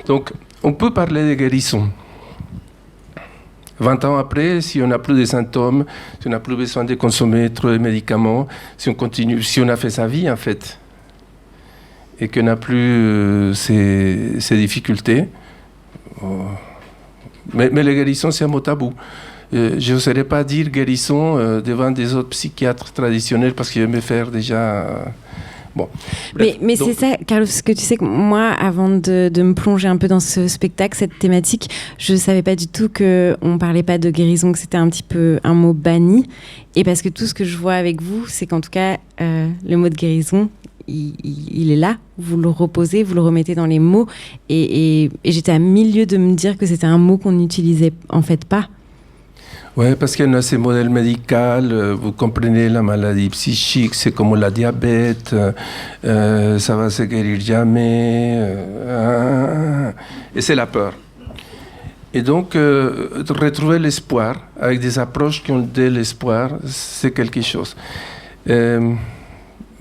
Donc, on peut parler de guérison. 20 ans après, si on n'a plus de symptômes, si on n'a plus besoin de consommer trop de médicaments, si on continue, si on a fait sa vie en fait, et qu'on n'a plus ces difficultés, mais la guérison c'est un mot tabou. Je n'oserais pas dire guérison devant des autres psychiatres traditionnels parce que je vais me faire déjà... Bon. Bref, mais c'est ça, Carlos, parce que tu sais que moi, avant de me plonger un peu dans ce spectacle, cette thématique, je ne savais pas du tout qu'on ne parlait pas de guérison, que c'était un petit peu un mot banni. Et parce que tout ce que je vois avec vous, c'est qu'en tout cas, le mot de guérison, il est là, vous le reposez, vous le remettez dans les mots. Et j'étais à milieu de me dire que c'était un mot qu'on n'utilisait en fait pas. Oui, parce qu'il y a ces modèles médicaux, vous comprenez, la maladie psychique, c'est comme la diabète, ça va se guérir jamais, et c'est la peur. Et donc, retrouver l'espoir, avec des approches qui ont de l'espoir, c'est quelque chose. Il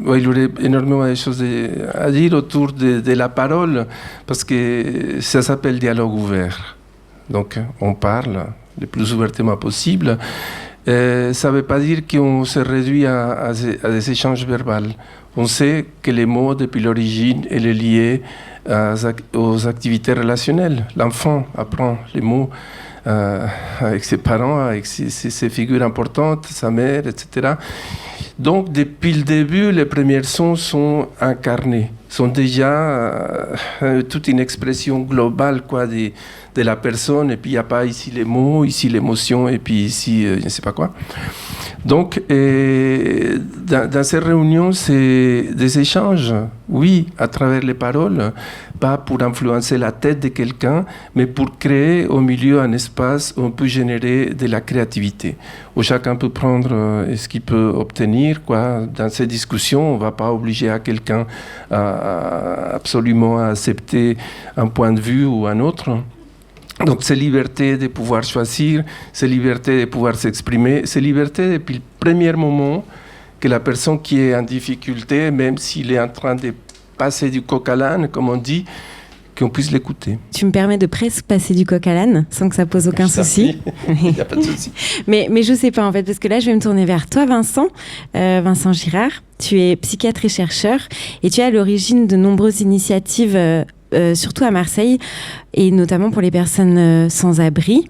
y aurait énormément de choses à dire autour de la parole, parce que ça s'appelle dialogue ouvert. Donc, on parle le plus ouvertement possible. Ça ne veut pas dire qu'on se réduit à des échanges verbaux. On sait que les mots, depuis l'origine, elle est liée aux activités relationnelles. L'enfant apprend les mots avec ses parents, avec ses figures importantes, sa mère, etc. Donc, depuis le début, les premiers sons sont incarnés, sont déjà toute une expression globale quoi, de la personne, et puis il n'y a pas ici les mots, ici l'émotion, et puis ici je ne sais pas quoi. Donc, dans ces réunions, c'est des échanges, oui, à travers les paroles, pas pour influencer la tête de quelqu'un, mais pour créer au milieu un espace où on peut générer de la créativité, où chacun peut prendre ce qu'il peut obtenir. Quoi. Dans ces discussions, on ne va pas obliger à quelqu'un absolument à accepter un point de vue ou un autre. Donc, c'est liberté de pouvoir choisir, c'est liberté de pouvoir s'exprimer, c'est liberté depuis le premier moment que la personne qui est en difficulté, même s'il est en train de passer du coq à l'âne, comme on dit, qu'on puisse l'écouter. Tu me permets de presque passer du coq à l'âne, sans que ça pose aucun souci. Il n'y a pas de souci. mais je ne sais pas, en fait, parce que là, je vais me tourner vers toi, Vincent. Vincent Girard, tu es psychiatre et chercheur, et tu es à l'origine de nombreuses initiatives surtout à Marseille, et notamment pour les personnes sans abri.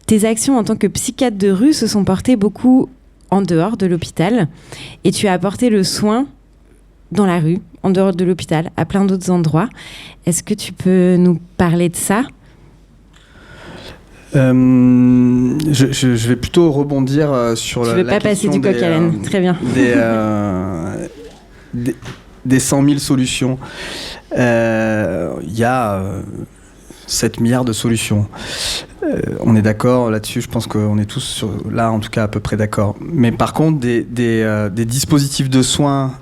Tes actions en tant que psychiatre de rue se sont portées beaucoup en dehors de l'hôpital, et tu as apporté le soin dans la rue, en dehors de l'hôpital, à plein d'autres endroits. Est-ce que tu peux nous parler de ça ? Je vais plutôt rebondir sur la question. Tu ne veux pas passer du coq à l'âne, très bien. Des 100 000 solutions. Il y a 7 milliards de solutions. On est d'accord là-dessus, je pense qu'on est tous là en tout cas à peu près d'accord. Mais par contre, des dispositifs de soins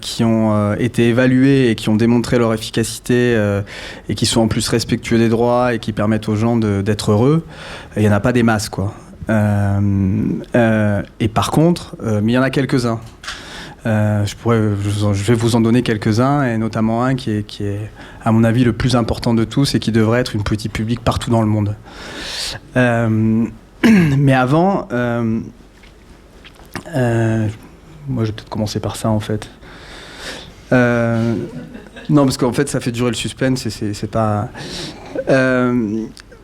qui ont été évalués et qui ont démontré leur efficacité et qui sont en plus respectueux des droits et qui permettent aux gens d'être heureux, il n'y en a pas des masses, quoi. Et par contre, mais il y en a quelques-uns. Je vais vous en donner quelques-uns, et notamment un qui est, à mon avis, le plus important de tous et qui devrait être une politique publique partout dans le monde. Mais avant, moi je vais peut-être commencer par ça en fait. Non, parce qu'en fait ça fait durer le suspense et c'est pas...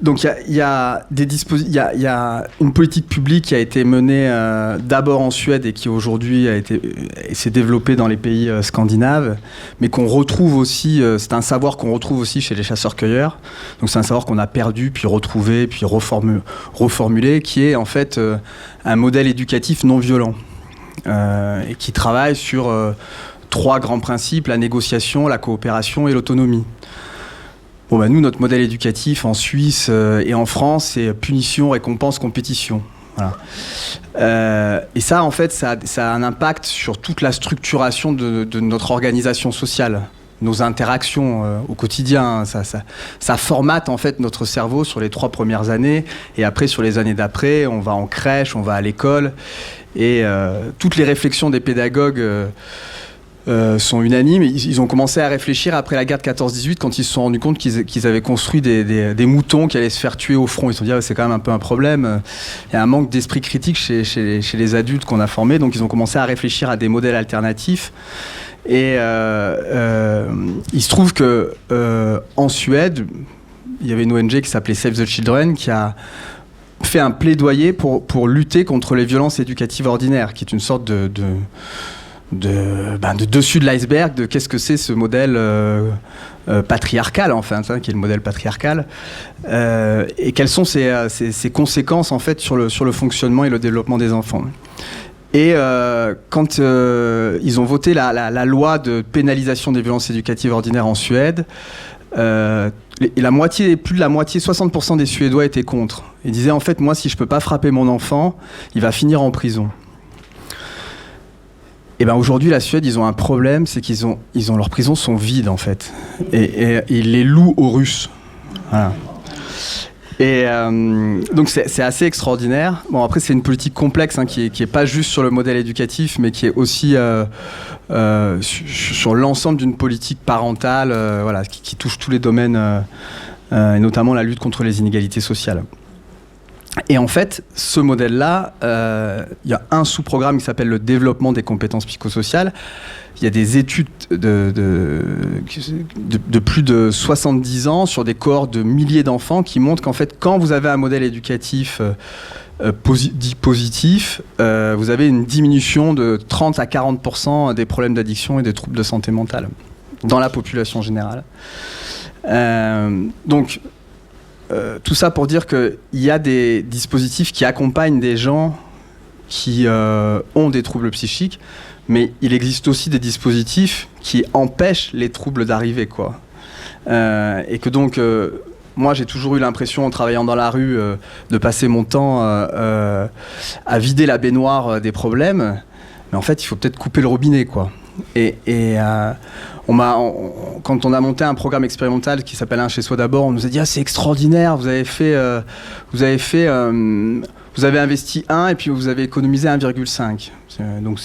Donc il y a une politique publique qui a été menée d'abord en Suède et qui aujourd'hui s'est développée dans les pays scandinaves, mais qu'on retrouve aussi, c'est un savoir qu'on retrouve aussi chez les chasseurs-cueilleurs. Donc c'est un savoir qu'on a perdu, puis retrouvé, puis reformulé, qui est en fait un modèle éducatif non violent et qui travaille sur 3 grands principes, la négociation, la coopération et l'autonomie. Bon, nous, notre modèle éducatif en Suisse et en France, c'est punition, récompense, compétition. Voilà. Et ça, en fait, ça a un impact sur toute la structuration de notre organisation sociale, nos interactions au quotidien. Ça formate, en fait, notre cerveau sur les 3 premières années. Et après, sur les années d'après, on va en crèche, on va à l'école. Et toutes les réflexions des pédagogues sont unanimes. Ils ont commencé à réfléchir après la guerre de 14-18 quand ils se sont rendus compte qu'ils avaient construit des moutons qui allaient se faire tuer au front. Ils se sont dit c'est quand même un peu un problème. Il y a un manque d'esprit critique chez les adultes qu'on a formés. Donc ils ont commencé à réfléchir à des modèles alternatifs. Et il se trouve que en Suède, il y avait une ONG qui s'appelait Save the Children qui a fait un plaidoyer pour lutter contre les violences éducatives ordinaires, qui est une sorte de dessus de l'iceberg de qu'est-ce que c'est ce modèle patriarcal, enfin, qui est le modèle patriarcal, et quelles sont ses conséquences en fait sur le fonctionnement et le développement des enfants. Et quand ils ont voté la loi de pénalisation des violences éducatives ordinaires en Suède, plus de la moitié, 60% des Suédois étaient contre. Ils disaient en fait, moi, si je peux pas frapper mon enfant, il va finir en prison. Et ben aujourd'hui, la Suède, ils ont un problème, c'est qu'ils ont leurs prisons sont vides en fait, et ils les louent aux Russes. Voilà. Et donc c'est assez extraordinaire. Bon, après c'est une politique complexe qui est pas juste sur le modèle éducatif, mais qui est aussi sur l'ensemble d'une politique parentale, voilà, qui touche tous les domaines, et notamment la lutte contre les inégalités sociales. Et en fait, ce modèle-là, il y a un sous-programme qui s'appelle le développement des compétences psychosociales. Il y a des études de plus de 70 ans sur des cohortes de milliers d'enfants qui montrent qu'en fait, quand vous avez un modèle éducatif dit positif, vous avez une diminution de 30 à 40% des problèmes d'addiction et des troubles de santé mentale dans la population générale. Donc, tout ça pour dire qu'il y a des dispositifs qui accompagnent des gens qui ont des troubles psychiques, mais il existe aussi des dispositifs qui empêchent les troubles d'arriver, quoi. Et que donc, moi j'ai toujours eu l'impression, en travaillant dans la rue, de passer mon temps à vider la baignoire des problèmes, mais en fait il faut peut-être couper le robinet, quoi. Quand on a monté un programme expérimental qui s'appelle Un chez soi d'abord, on nous a dit c'est extraordinaire, vous avez investi 1 et puis vous avez économisé 1,5. Donc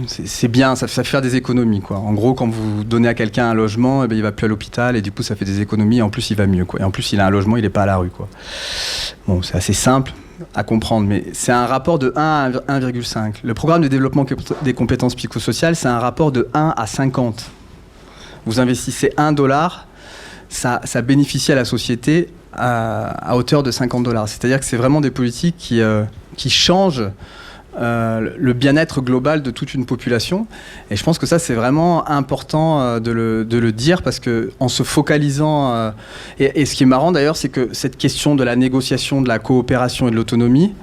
c'est bien, ça fait faire des économies, quoi. En gros, quand vous donnez à quelqu'un un logement, il va plus à l'hôpital et du coup ça fait des économies. Et en plus il va mieux, quoi. Et en plus il a un logement, il n'est pas à la rue, quoi. Bon, c'est assez simple à comprendre, mais c'est un rapport de 1 à 1,5. Le programme de développement des compétences psychosociales, c'est un rapport de 1 à 50. Vous investissez $1, ça bénéficie à la société à hauteur de $50. C'est-à-dire que c'est vraiment des politiques qui changent le bien-être global de toute une population. Et je pense que ça, c'est vraiment important de le dire, parce qu'en se focalisant... et ce qui est marrant d'ailleurs, c'est que cette question de la négociation, de la coopération et de l'autonomie,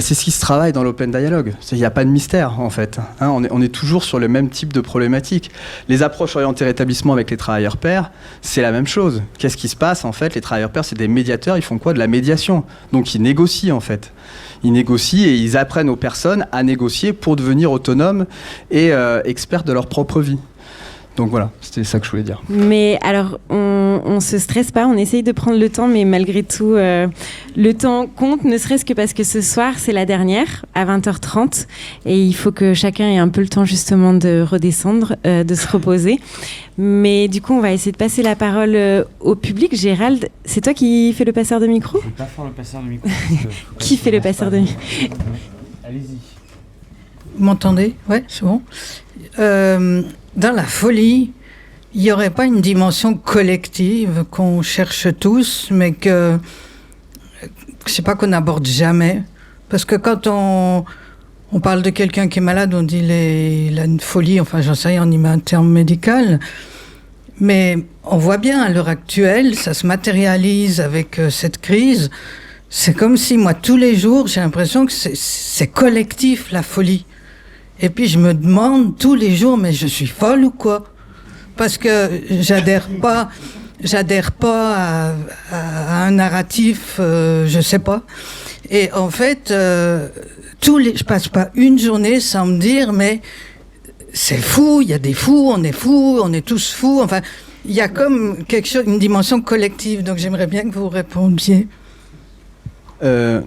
c'est ce qui se travaille dans l'open dialogue. Il n'y a pas de mystère, en fait. On est toujours sur le même type de problématique. Les approches orientées rétablissement avec les travailleurs pairs, c'est la même chose. Qu'est-ce qui se passe, en fait? Les travailleurs pairs, c'est des médiateurs. Ils font quoi? De la médiation. Donc, ils négocient, en fait. Ils négocient et ils apprennent aux personnes à négocier pour devenir autonomes et experts de leur propre vie. Donc voilà, c'était ça que je voulais dire. Mais alors, on se stresse pas, on essaye de prendre le temps, mais malgré tout, le temps compte, ne serait-ce que parce que ce soir, c'est la dernière, à 20h30, et il faut que chacun ait un peu le temps justement de redescendre, de se reposer. Mais du coup, on va essayer de passer la parole au public. Gérald, c'est toi qui fais le passeur de micro ? Je ne vais pas faire le passeur de micro. Qui fait le passeur de micro ? Allez-y. Vous m'entendez ? Ouais, c'est bon. Dans la folie, il n'y aurait pas une dimension collective qu'on cherche tous, mais que, je sais pas, qu'on n'aborde jamais. Parce que quand on parle de quelqu'un qui est malade, on dit il a une folie, enfin j'en sais rien, on y met un terme médical. Mais on voit bien, à l'heure actuelle, ça se matérialise avec cette crise. C'est comme si, moi, tous les jours, j'ai l'impression que c'est collectif, la folie. Et puis je me demande tous les jours, mais je suis folle ou quoi ? Parce que j'adhère pas à un narratif, je sais pas. Et en fait, je passe pas une journée sans me dire, mais c'est fou, il y a des fous, on est tous fous. Enfin, il y a comme quelque chose, une dimension collective. Donc j'aimerais bien que vous répondiez. En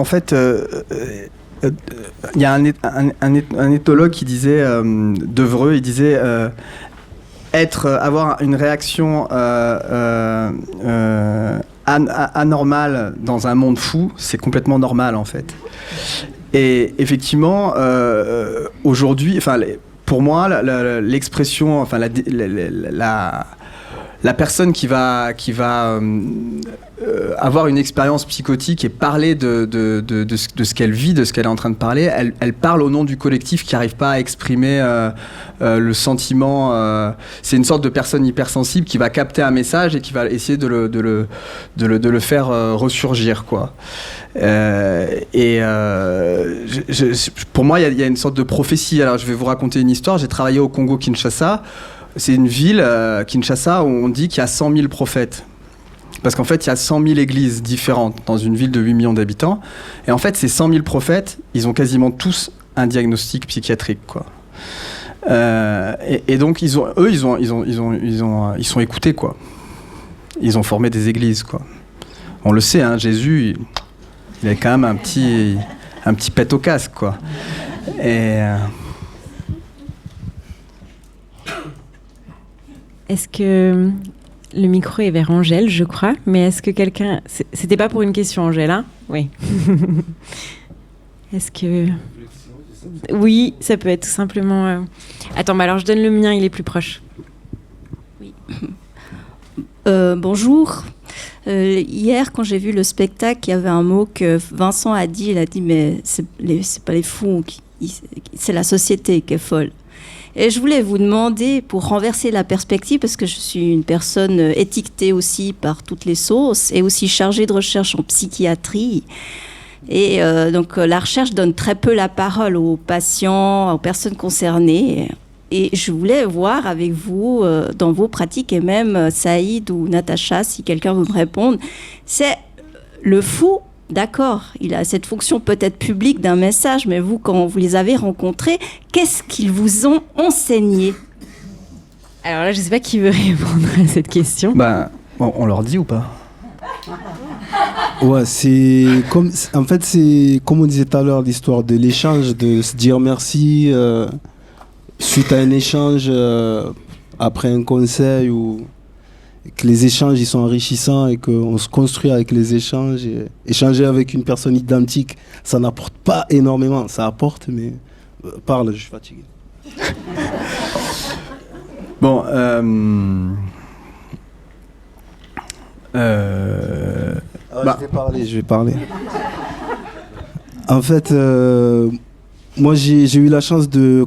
fait, il y a un éthologue qui disait, Devreux, il disait avoir une réaction anormale dans un monde fou, c'est complètement normal en fait. Et effectivement, aujourd'hui, pour moi, l'expression, la personne qui va avoir une expérience psychotique et parler de ce qu'elle vit, de ce qu'elle est en train de parler, elle parle au nom du collectif qui n'arrive pas à exprimer le sentiment. C'est une sorte de personne hypersensible qui va capter un message et qui va essayer de le faire ressurgir, quoi. Pour moi, il y a une sorte de prophétie. Alors, je vais vous raconter une histoire. J'ai travaillé au Congo-Kinshasa. C'est une ville, Kinshasa, où on dit qu'il y a 100 000 prophètes. Parce qu'en fait, il y a 100 000 églises différentes dans une ville de 8 millions d'habitants. Et en fait, ces 100 000 prophètes, ils ont quasiment tous un diagnostic psychiatrique, quoi. Et donc, ils sont écoutés, quoi. Ils ont formé des églises, quoi. On le sait, hein, Jésus, il avait quand même un petit pet au casque, quoi. Est-ce que le micro est vers Angèle, je crois, mais est-ce que quelqu'un... C'était pas pour une question, Angèle, hein ? Oui. Est-ce que... Oui, ça peut être tout simplement... Attends, alors je donne le mien, il est plus proche. Oui. Bonjour. Hier, quand j'ai vu le spectacle, il y avait un mot que Vincent a dit. Il a dit, mais c'est pas les fous, c'est la société qui est folle. Et je voulais vous demander, pour renverser la perspective, parce que je suis une personne étiquetée aussi par toutes les sauces et aussi chargée de recherche en psychiatrie. Et donc la recherche donne très peu la parole aux patients, aux personnes concernées. Et je voulais voir avec vous, dans vos pratiques, et même Saïd ou Natacha, si quelqu'un veut me répondre, c'est le fou. D'accord, il a cette fonction peut-être publique d'un message, mais vous, quand vous les avez rencontrés, qu'est-ce qu'ils vous ont enseigné ? Alors là, je ne sais pas qui veut répondre à cette question. On leur dit ou pas ? Ouais, c'est comme on disait tout à l'heure, l'histoire de l'échange, de se dire merci suite à un échange, après un conseil ou... que les échanges ils sont enrichissants et qu'on se construit avec les échanges. Et échanger avec une personne identique, ça n'apporte pas énormément. Ça apporte, mais parle, je suis fatigué. Bon, je vais parler. En fait, moi j'ai eu la chance de,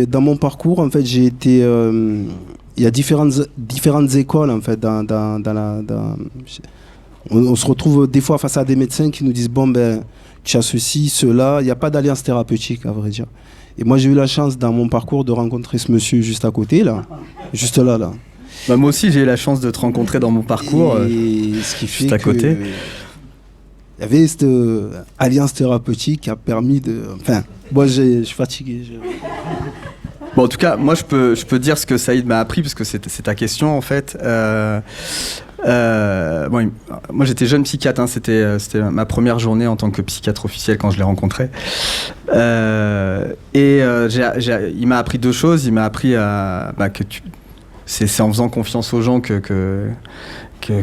dans mon parcours, en fait, j'ai été... il y a différentes écoles en fait on se retrouve des fois face à des médecins qui nous disent tu as ceci, cela, il n'y a pas d'alliance thérapeutique à vrai dire. Et moi j'ai eu la chance dans mon parcours de rencontrer ce monsieur juste à côté là, juste là. Moi aussi j'ai eu la chance de te rencontrer dans mon parcours, ce qui fait juste à côté. Il y avait cette alliance thérapeutique qui a permis de... moi je suis fatigué. Bon, en tout cas, moi, je peux dire ce que Saïd m'a appris, parce que c'est ta question, en fait. Moi, j'étais jeune psychiatre, hein, c'était ma première journée en tant que psychiatre officiel quand je l'ai rencontré. Il m'a appris deux choses. Il m'a appris que c'est en faisant confiance aux gens que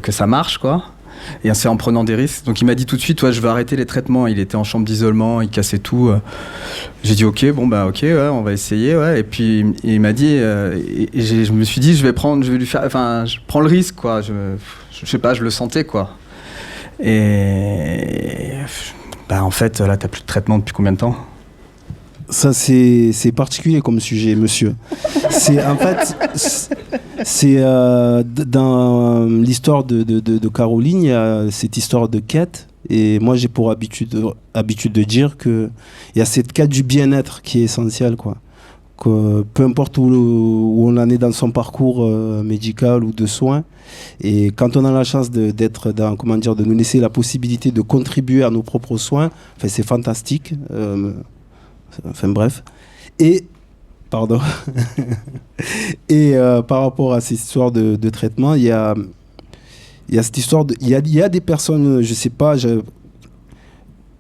ça marche, quoi. Et c'est en prenant des risques. Donc il m'a dit tout de suite, je veux arrêter les traitements. Il était en chambre d'isolement, il cassait tout. J'ai dit ok, on va essayer. Ouais. Et puis il m'a dit, je me suis dit, je prends le risque, quoi. Je sais pas, je le sentais, quoi. Et en fait, là, t'as plus de traitement depuis combien de temps ? Ça, c'est particulier comme sujet, monsieur. C'est dans l'histoire de Caroline, il y a cette histoire de quête. Et moi, j'ai pour habitude de dire qu'il y a cette quête du bien-être qui est essentielle, quoi. Que, peu importe où on en est dans son parcours médical ou de soins. Et quand on a la chance de nous laisser la possibilité de contribuer à nos propres soins, c'est fantastique. Bref. Et, pardon. Et par rapport à ces histoires de traitement, il y a cette histoire il y a des personnes, je sais pas,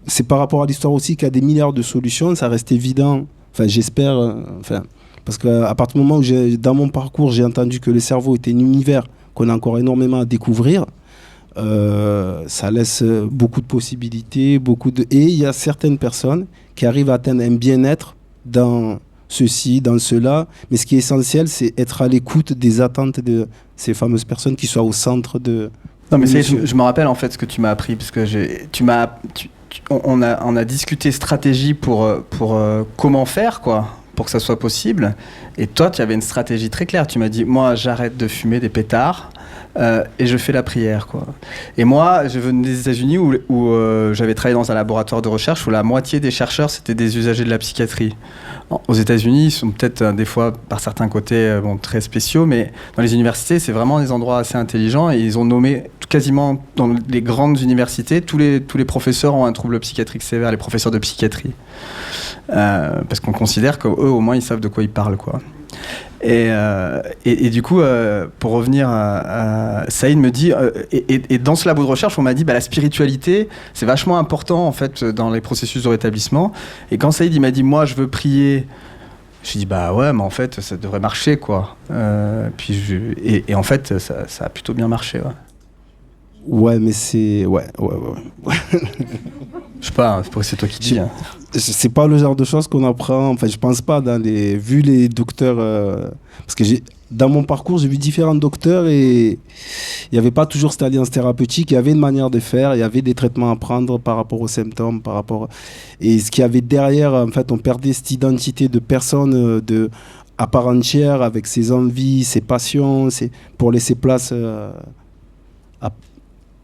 c'est par rapport à l'histoire aussi qu'il y a des milliards de solutions, ça reste évident, j'espère, parce qu'à partir du moment où dans mon parcours, j'ai entendu que le cerveau était un univers qu'on a encore énormément à découvrir, ça laisse beaucoup de possibilités, et il y a certaines personnes qui arrivent à atteindre un bien-être dans ceci, dans cela, mais ce qui est essentiel, c'est être à l'écoute des attentes de ces fameuses personnes qui soient au centre de... Non mais je me rappelle en fait ce que tu m'as appris, parce que on a discuté stratégie pour comment faire, quoi, pour que ça soit possible, et toi tu avais une stratégie très claire, tu m'as dit moi j'arrête de fumer des pétards, et je fais la prière, quoi. Et moi, je venais des États-Unis où j'avais travaillé dans un laboratoire de recherche où la moitié des chercheurs, c'était des usagers de la psychiatrie. Aux États-Unis, ils sont peut-être des fois, par certains côtés, très spéciaux, mais dans les universités, c'est vraiment des endroits assez intelligents et ils ont nommé quasiment dans les grandes universités, tous les professeurs ont un trouble psychiatrique sévère, les professeurs de psychiatrie. Parce qu'on considère qu'eux, au moins, ils savent de quoi ils parlent, quoi. Et du coup, pour revenir à Saïd me dit, et dans ce labo de recherche, on m'a dit, la spiritualité, c'est vachement important en fait dans les processus de rétablissement. Et quand Saïd il m'a dit, moi, je veux prier, j'ai dit, ouais, mais en fait, ça devrait marcher, quoi. Et en fait, ça a plutôt bien marché, ouais. Ouais, mais c'est... Ouais. Je sais pas, c'est toi qui dis. C'est pas le genre de choses qu'on apprend, je pense pas, vu les docteurs... parce que dans mon parcours, j'ai vu différents docteurs et il n'y avait pas toujours cette alliance thérapeutique, il y avait une manière de faire, il y avait des traitements à prendre par rapport aux symptômes, et ce qu'il y avait derrière, en fait, on perdait cette identité de personne à part entière, avec ses envies, ses passions, pour laisser place...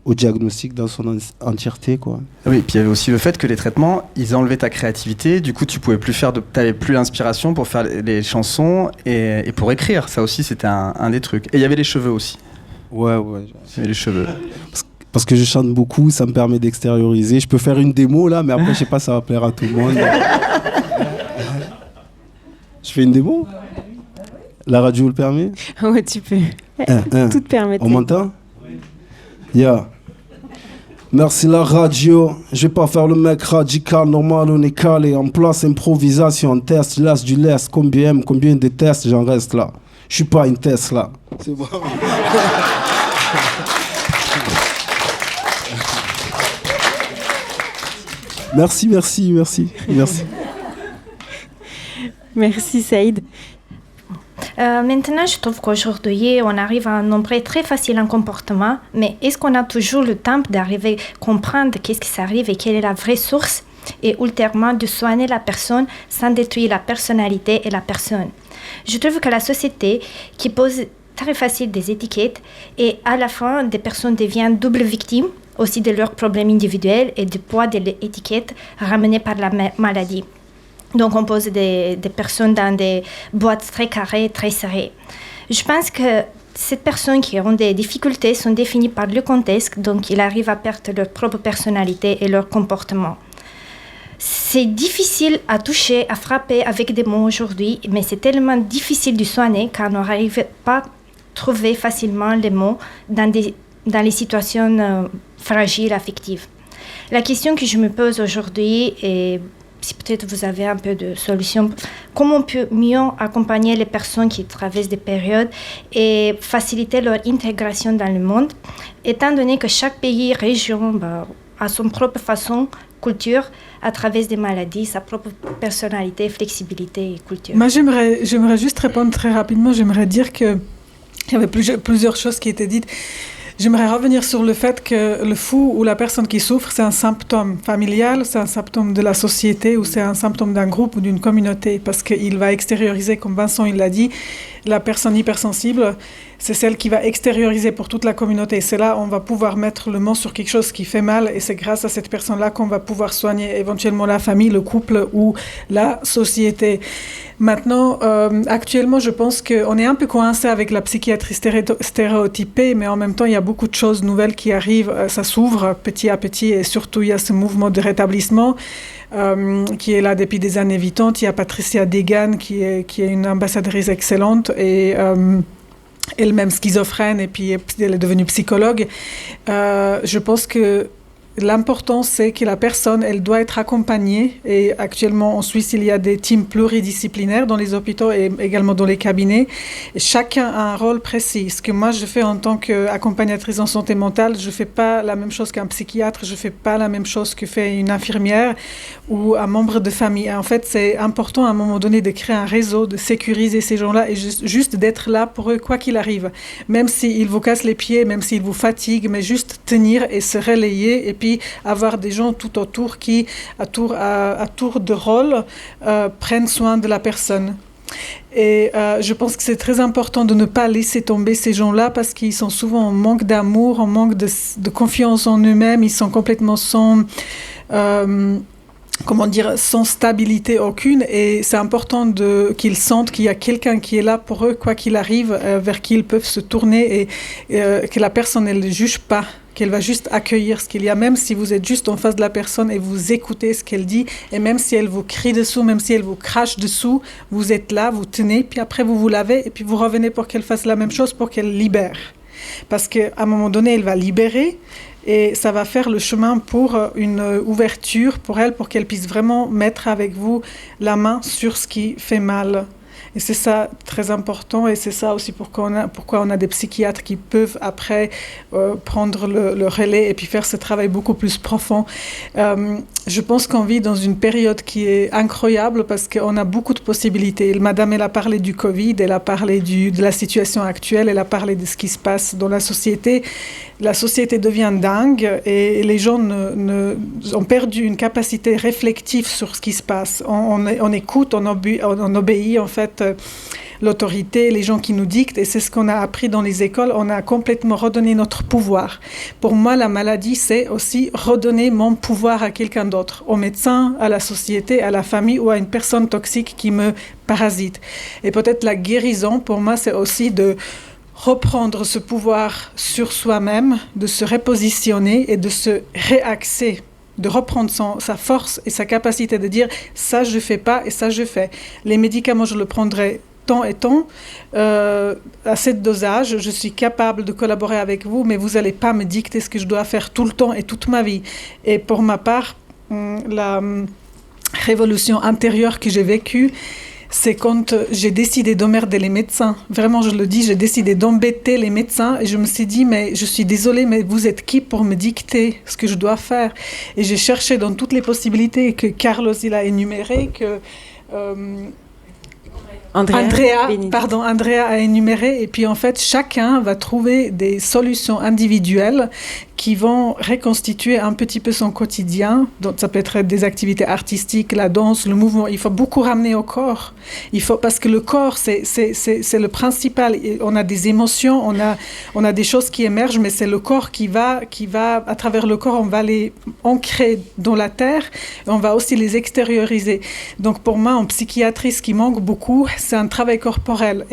au diagnostic dans son entièreté, quoi. Oui, puis il y avait aussi le fait que les traitements, ils enlevaient ta créativité, du coup tu pouvais plus t'avais plus l'inspiration pour faire les chansons et pour écrire, ça aussi c'était un des trucs. Et il y avait les cheveux aussi. Ouais. Il y avait les cheveux. Parce que je chante beaucoup, ça me permet d'extérioriser. Je peux faire une démo là, mais après je sais pas, ça va plaire à tout le monde. Je fais une démo ? La radio le permet ? Ouais, tu peux. Tout te permet. On m'entend ? Yeah. Merci la radio, je vais pas faire le mec radical, normal on est calé, en place improvisation, test, laisse du lest, combien de tests j'en reste là. Je suis pas une Tesla. C'est bon. Merci. Merci Saïd. Maintenant, je trouve qu'aujourd'hui, on arrive à nombrer très facile un comportement, mais est-ce qu'on a toujours le temps d'arriver à comprendre qu'est-ce qui s'arrive et quelle est la vraie source, et ultérieurement de soigner la personne sans détruire la personnalité et la personne. Je trouve que la société qui pose très facile des étiquettes et à la fin, des personnes deviennent double victimes aussi de leurs problèmes individuels et du poids de l'étiquette ramenée par la maladie. Donc, on pose des personnes dans des boîtes très carrées, très serrées. Je pense que ces personnes qui ont des difficultés sont définies par le contexte, donc ils arrivent à perdre leur propre personnalité et leur comportement. C'est difficile à toucher, à frapper avec des mots aujourd'hui, mais c'est tellement difficile de soigner car on n'arrive pas à trouver facilement les mots dans les situations fragiles, affectives. La question que je me pose aujourd'hui est si peut-être vous avez un peu de solutions, comment on peut mieux accompagner les personnes qui traversent des périodes et faciliter leur intégration dans le monde, étant donné que chaque pays, région a son propre façon, culture, à travers des maladies, sa propre personnalité, flexibilité et culture. Moi, j'aimerais juste répondre très rapidement. J'aimerais dire qu'il y avait plusieurs choses qui étaient dites. J'aimerais revenir sur le fait que le fou ou la personne qui souffre, c'est un symptôme familial, c'est un symptôme de la société ou c'est un symptôme d'un groupe ou d'une communauté parce qu'il va extérioriser, comme Vincent il l'a dit, la personne hypersensible, c'est celle qui va extérioriser pour toute la communauté. C'est là où on va pouvoir mettre le mot sur quelque chose qui fait mal et c'est grâce à cette personne-là qu'on va pouvoir soigner éventuellement la famille, le couple ou la société. Maintenant, actuellement, je pense qu'on est un peu coincé avec la psychiatrie stéréotypée, mais en même temps, il y a beaucoup de choses nouvelles qui arrivent. Ça s'ouvre petit à petit et surtout, il y a ce mouvement de rétablissement qui est là depuis des années vivantes. Il y a Patricia Degan qui est une ambassadrice excellente et elle-même schizophrène et puis elle est devenue psychologue. Je pense que l'important, c'est que la personne, elle doit être accompagnée. Et actuellement, en Suisse, il y a des teams pluridisciplinaires dans les hôpitaux et également dans les cabinets. Et chacun a un rôle précis. Ce que moi, je fais en tant qu'accompagnatrice en santé mentale, je ne fais pas la même chose qu'un psychiatre, je ne fais pas la même chose que fait une infirmière ou un membre de famille. En fait, c'est important à un moment donné de créer un réseau, de sécuriser ces gens-là et juste d'être là pour eux, quoi qu'il arrive. Même s'ils vous cassent les pieds, même s'ils vous fatiguent, mais juste tenir et se relayer et puis avoir des gens tout autour qui, à tour de rôle, prennent soin de la personne. Et je pense que c'est très important de ne pas laisser tomber ces gens-là parce qu'ils sont souvent en manque d'amour, en manque de confiance en eux-mêmes, ils sont complètement sans stabilité aucune et c'est important qu'ils sentent qu'il y a quelqu'un qui est là pour eux, quoi qu'il arrive, vers qui ils peuvent se tourner et que la personne ne les juge pas, qu'elle va juste accueillir ce qu'il y a, même si vous êtes juste en face de la personne et vous écoutez ce qu'elle dit, et même si elle vous crie dessous, même si elle vous crache dessous, vous êtes là, vous tenez, puis après vous vous lavez, et puis vous revenez pour qu'elle fasse la même chose, pour qu'elle libère. Parce qu'à un moment donné, elle va libérer, et ça va faire le chemin pour une ouverture pour elle, pour qu'elle puisse vraiment mettre avec vous la main sur ce qui fait mal. Et c'est ça très important et c'est ça aussi pourquoi on a des psychiatres qui peuvent après prendre le relais et puis faire ce travail beaucoup plus profond. Je pense qu'on vit dans une période qui est incroyable parce qu'on a beaucoup de possibilités. Madame, elle a parlé du Covid, elle a parlé de la situation actuelle, elle a parlé de ce qui se passe dans la société. La société devient dingue et les gens ont perdu une capacité réflexive sur ce qui se passe. On écoute, on obéit en fait l'autorité, les gens qui nous dictent, et c'est ce qu'on a appris dans les écoles. On a complètement redonné notre pouvoir. Pour moi, la maladie, c'est aussi redonner mon pouvoir à quelqu'un d'autre, au médecin, à la société, à la famille ou à une personne toxique qui me parasite. Et peut-être la guérison, pour moi, c'est aussi de reprendre ce pouvoir sur soi-même, de se repositionner et de se réaxer, de reprendre sa force et sa capacité de dire « ça je fais pas et ça je fais ». Les médicaments, je le prendrai tant et tant, à cette dosage, je suis capable de collaborer avec vous, mais vous n'allez pas me dicter ce que je dois faire tout le temps et toute ma vie. Et pour ma part, la révolution intérieure que j'ai vécue, c'est quand j'ai décidé d'emmerder les médecins. Vraiment, je le dis, j'ai décidé d'embêter les médecins et je me suis dit, mais je suis désolée, mais vous êtes qui pour me dicter ce que je dois faire? Et j'ai cherché dans toutes les possibilités que Carlos il a énumérées, que Andrea a énuméré, et puis en fait chacun va trouver des solutions individuelles qui vont reconstituer un petit peu son quotidien. Donc ça peut être des activités artistiques, la danse, le mouvement. Il faut beaucoup ramener au corps. Parce que le corps, c'est le principal. On a des émotions, on a des choses qui émergent, mais c'est le corps qui va, à travers le corps, on va les ancrer dans la terre, et on va aussi les extérioriser. Donc pour moi, en psychiatrie, ce qui manque beaucoup, c'est un travail corporel.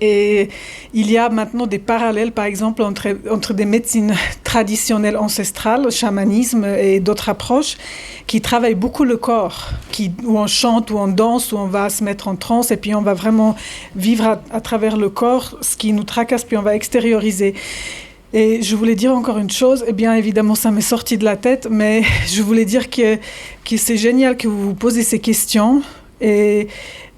Et il y a maintenant des parallèles, par exemple, entre des médecines traditionnelles ancestrales, le chamanisme et d'autres approches, qui travaillent beaucoup le corps, où on chante, où on danse, où on va se mettre en transe, et puis on va vraiment vivre à travers le corps ce qui nous tracasse, puis on va extérioriser. Et je voulais dire encore une chose, et bien évidemment ça m'est sorti de la tête, mais je voulais dire que c'est génial que vous vous posez ces questions. Et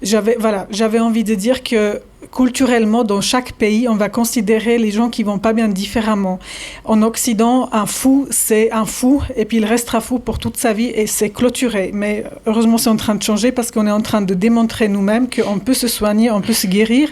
j'avais envie de dire que culturellement, dans chaque pays, on va considérer les gens qui vont pas bien différemment. En Occident, un fou, c'est un fou, et puis il restera fou pour toute sa vie, et c'est clôturé. Mais heureusement, c'est en train de changer parce qu'on est en train de démontrer nous-mêmes qu'on peut se soigner, on peut se guérir,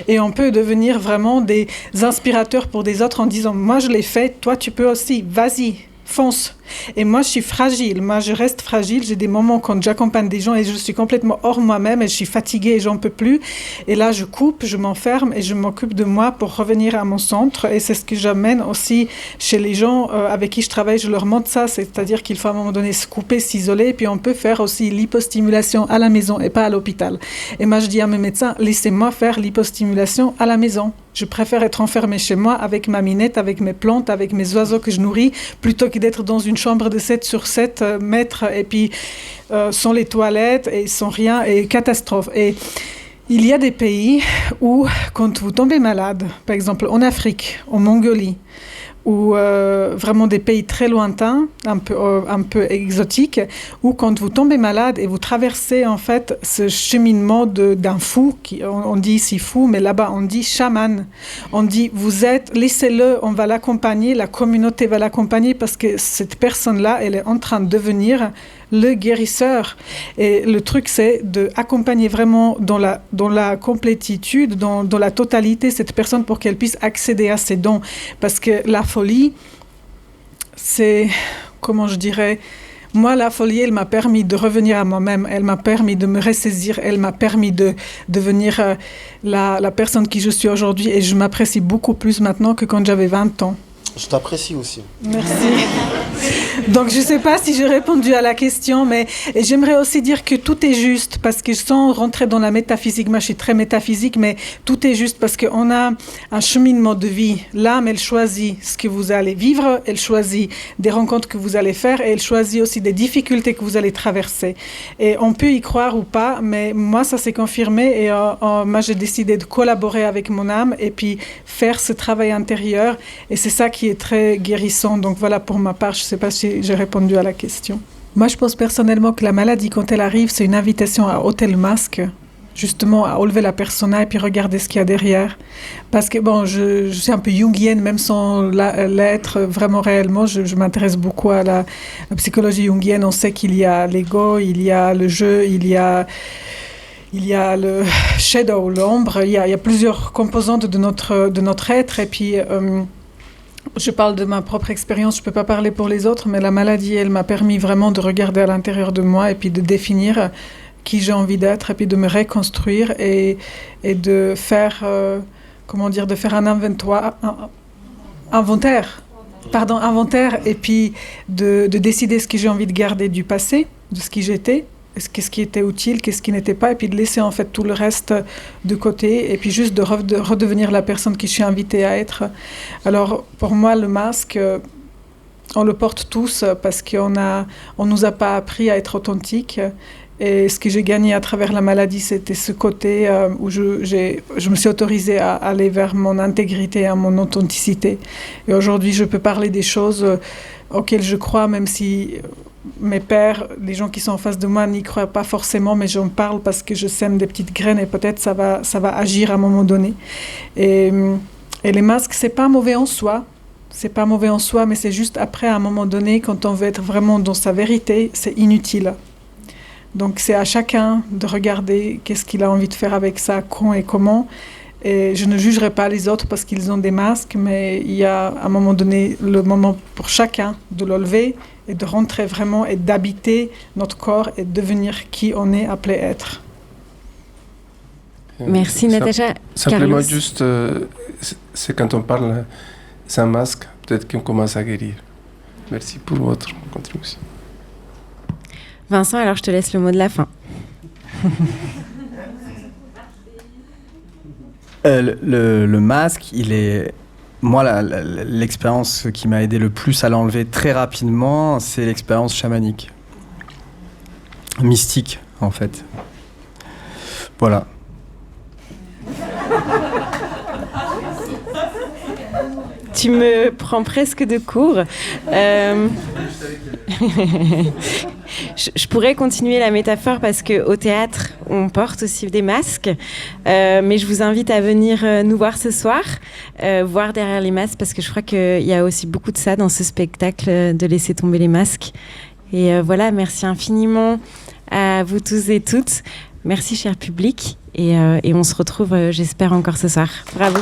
et on peut devenir vraiment des inspirateurs pour des autres en disant « Moi, je l'ai fait, toi, tu peux aussi, vas-y ». Fonce. Et moi, je suis fragile. Moi, je reste fragile. J'ai des moments quand j'accompagne des gens et je suis complètement hors moi-même et je suis fatiguée et j'en peux plus. Et là, je coupe, je m'enferme et je m'occupe de moi pour revenir à mon centre. Et c'est ce que j'amène aussi chez les gens avec qui je travaille. Je leur montre ça. C'est-à-dire qu'il faut à un moment donné se couper, s'isoler. Et puis, on peut faire aussi l'hypostimulation à la maison et pas à l'hôpital. Et moi, je dis à mes médecins, laissez-moi faire l'hypostimulation à la maison. Je préfère être enfermée chez moi avec ma minette, avec mes plantes, avec mes oiseaux que je nourris, plutôt que d'être dans une chambre de 7 sur 7 mètres et puis sans les toilettes et sans rien, et catastrophe. Et il y a des pays où, quand vous tombez malade, par exemple en Afrique, en Mongolie, ou vraiment des pays très lointains, un peu exotiques, où quand vous tombez malade et vous traversez en fait ce cheminement d'un fou, on dit ici fou, mais là-bas on dit chaman, on dit laissez-le, on va l'accompagner, la communauté va l'accompagner parce que cette personne-là, elle est en train de devenir le guérisseur. Et le truc, c'est d'accompagner vraiment dans la complétitude, dans la totalité, cette personne pour qu'elle puisse accéder à ses dons. Parce que la folie, c'est, comment je dirais, moi, la folie, elle m'a permis de revenir à moi-même, elle m'a permis de me ressaisir, elle m'a permis de devenir la personne qui je suis aujourd'hui. Et je m'apprécie beaucoup plus maintenant que quand j'avais 20 ans. Je t'apprécie aussi. Merci. Donc, je ne sais pas si j'ai répondu à la question, mais j'aimerais aussi dire que tout est juste, parce que sans rentrer dans la métaphysique, moi je suis très métaphysique, mais tout est juste parce qu'on a un cheminement de vie. L'âme, elle choisit ce que vous allez vivre, elle choisit des rencontres que vous allez faire, et elle choisit aussi des difficultés que vous allez traverser. Et on peut y croire ou pas, mais moi ça s'est confirmé, et moi j'ai décidé de collaborer avec mon âme, et puis faire ce travail intérieur, et c'est ça qui est très guérissant. Donc voilà, pour ma part, je ne sais pas si j'ai répondu à la question. Moi, je pense personnellement que la maladie, quand elle arrive, c'est une invitation à ôter le masque, justement à enlever la persona et puis regarder ce qu'il y a derrière. Parce que, bon, je suis un peu jungienne, même sans l'être vraiment réellement. Je m'intéresse beaucoup à la psychologie jungienne. On sait qu'il y a l'ego, il y a le jeu, il y a le shadow, l'ombre. Il y a plusieurs composantes de notre être. Et puis... je parle de ma propre expérience, je ne peux pas parler pour les autres, mais la maladie, elle m'a permis vraiment de regarder à l'intérieur de moi et puis de définir qui j'ai envie d'être et puis de me reconstruire et de faire, de faire un inventaire et puis de décider ce que j'ai envie de garder du passé, de ce qui j'étais, qu'est-ce qui était utile, qu'est-ce qui n'était pas, et puis de laisser en fait tout le reste de côté, et puis juste de redevenir la personne qui je suis invitée à être. Alors pour moi, le masque, on le porte tous parce qu'on nous a pas appris à être authentique. Et ce que j'ai gagné à travers la maladie, c'était ce côté où je me suis autorisée à aller vers mon intégrité, à mon authenticité. Et aujourd'hui, je peux parler des choses auxquelles je crois, même si mes pères, les gens qui sont en face de moi n'y croient pas forcément, mais j'en parle parce que je sème des petites graines et peut-être ça va agir à un moment donné. Et les masques, c'est pas mauvais en soi. C'est pas mauvais en soi, mais c'est juste après, à un moment donné, quand on veut être vraiment dans sa vérité, c'est inutile. Donc c'est à chacun de regarder qu'est-ce qu'il a envie de faire avec ça, quand et comment. Et je ne jugerai pas les autres parce qu'ils ont des masques, mais il y a à un moment donné le moment pour chacun de le lever et de rentrer vraiment et d'habiter notre corps et devenir qui on est appelé être. Merci Natacha. Simplement Carlos. juste, c'est quand on parle sans masque, peut-être qu'on commence à guérir. Merci pour votre contribution. Vincent, alors je te laisse le mot de la fin. Le masque, il est... Moi, l'expérience qui m'a aidé le plus à l'enlever très rapidement, c'est l'expérience chamanique. Mystique, en fait. Voilà. Tu me prends presque de court. Je pourrais continuer la métaphore parce qu'au théâtre, on porte aussi des masques. Mais je vous invite à venir nous voir ce soir, voir derrière les masques, parce que je crois qu'il y a aussi beaucoup de ça dans ce spectacle, de laisser tomber les masques. Et voilà, merci infiniment à vous tous et toutes. Merci, cher public. Et on se retrouve, j'espère, encore ce soir. Bravo.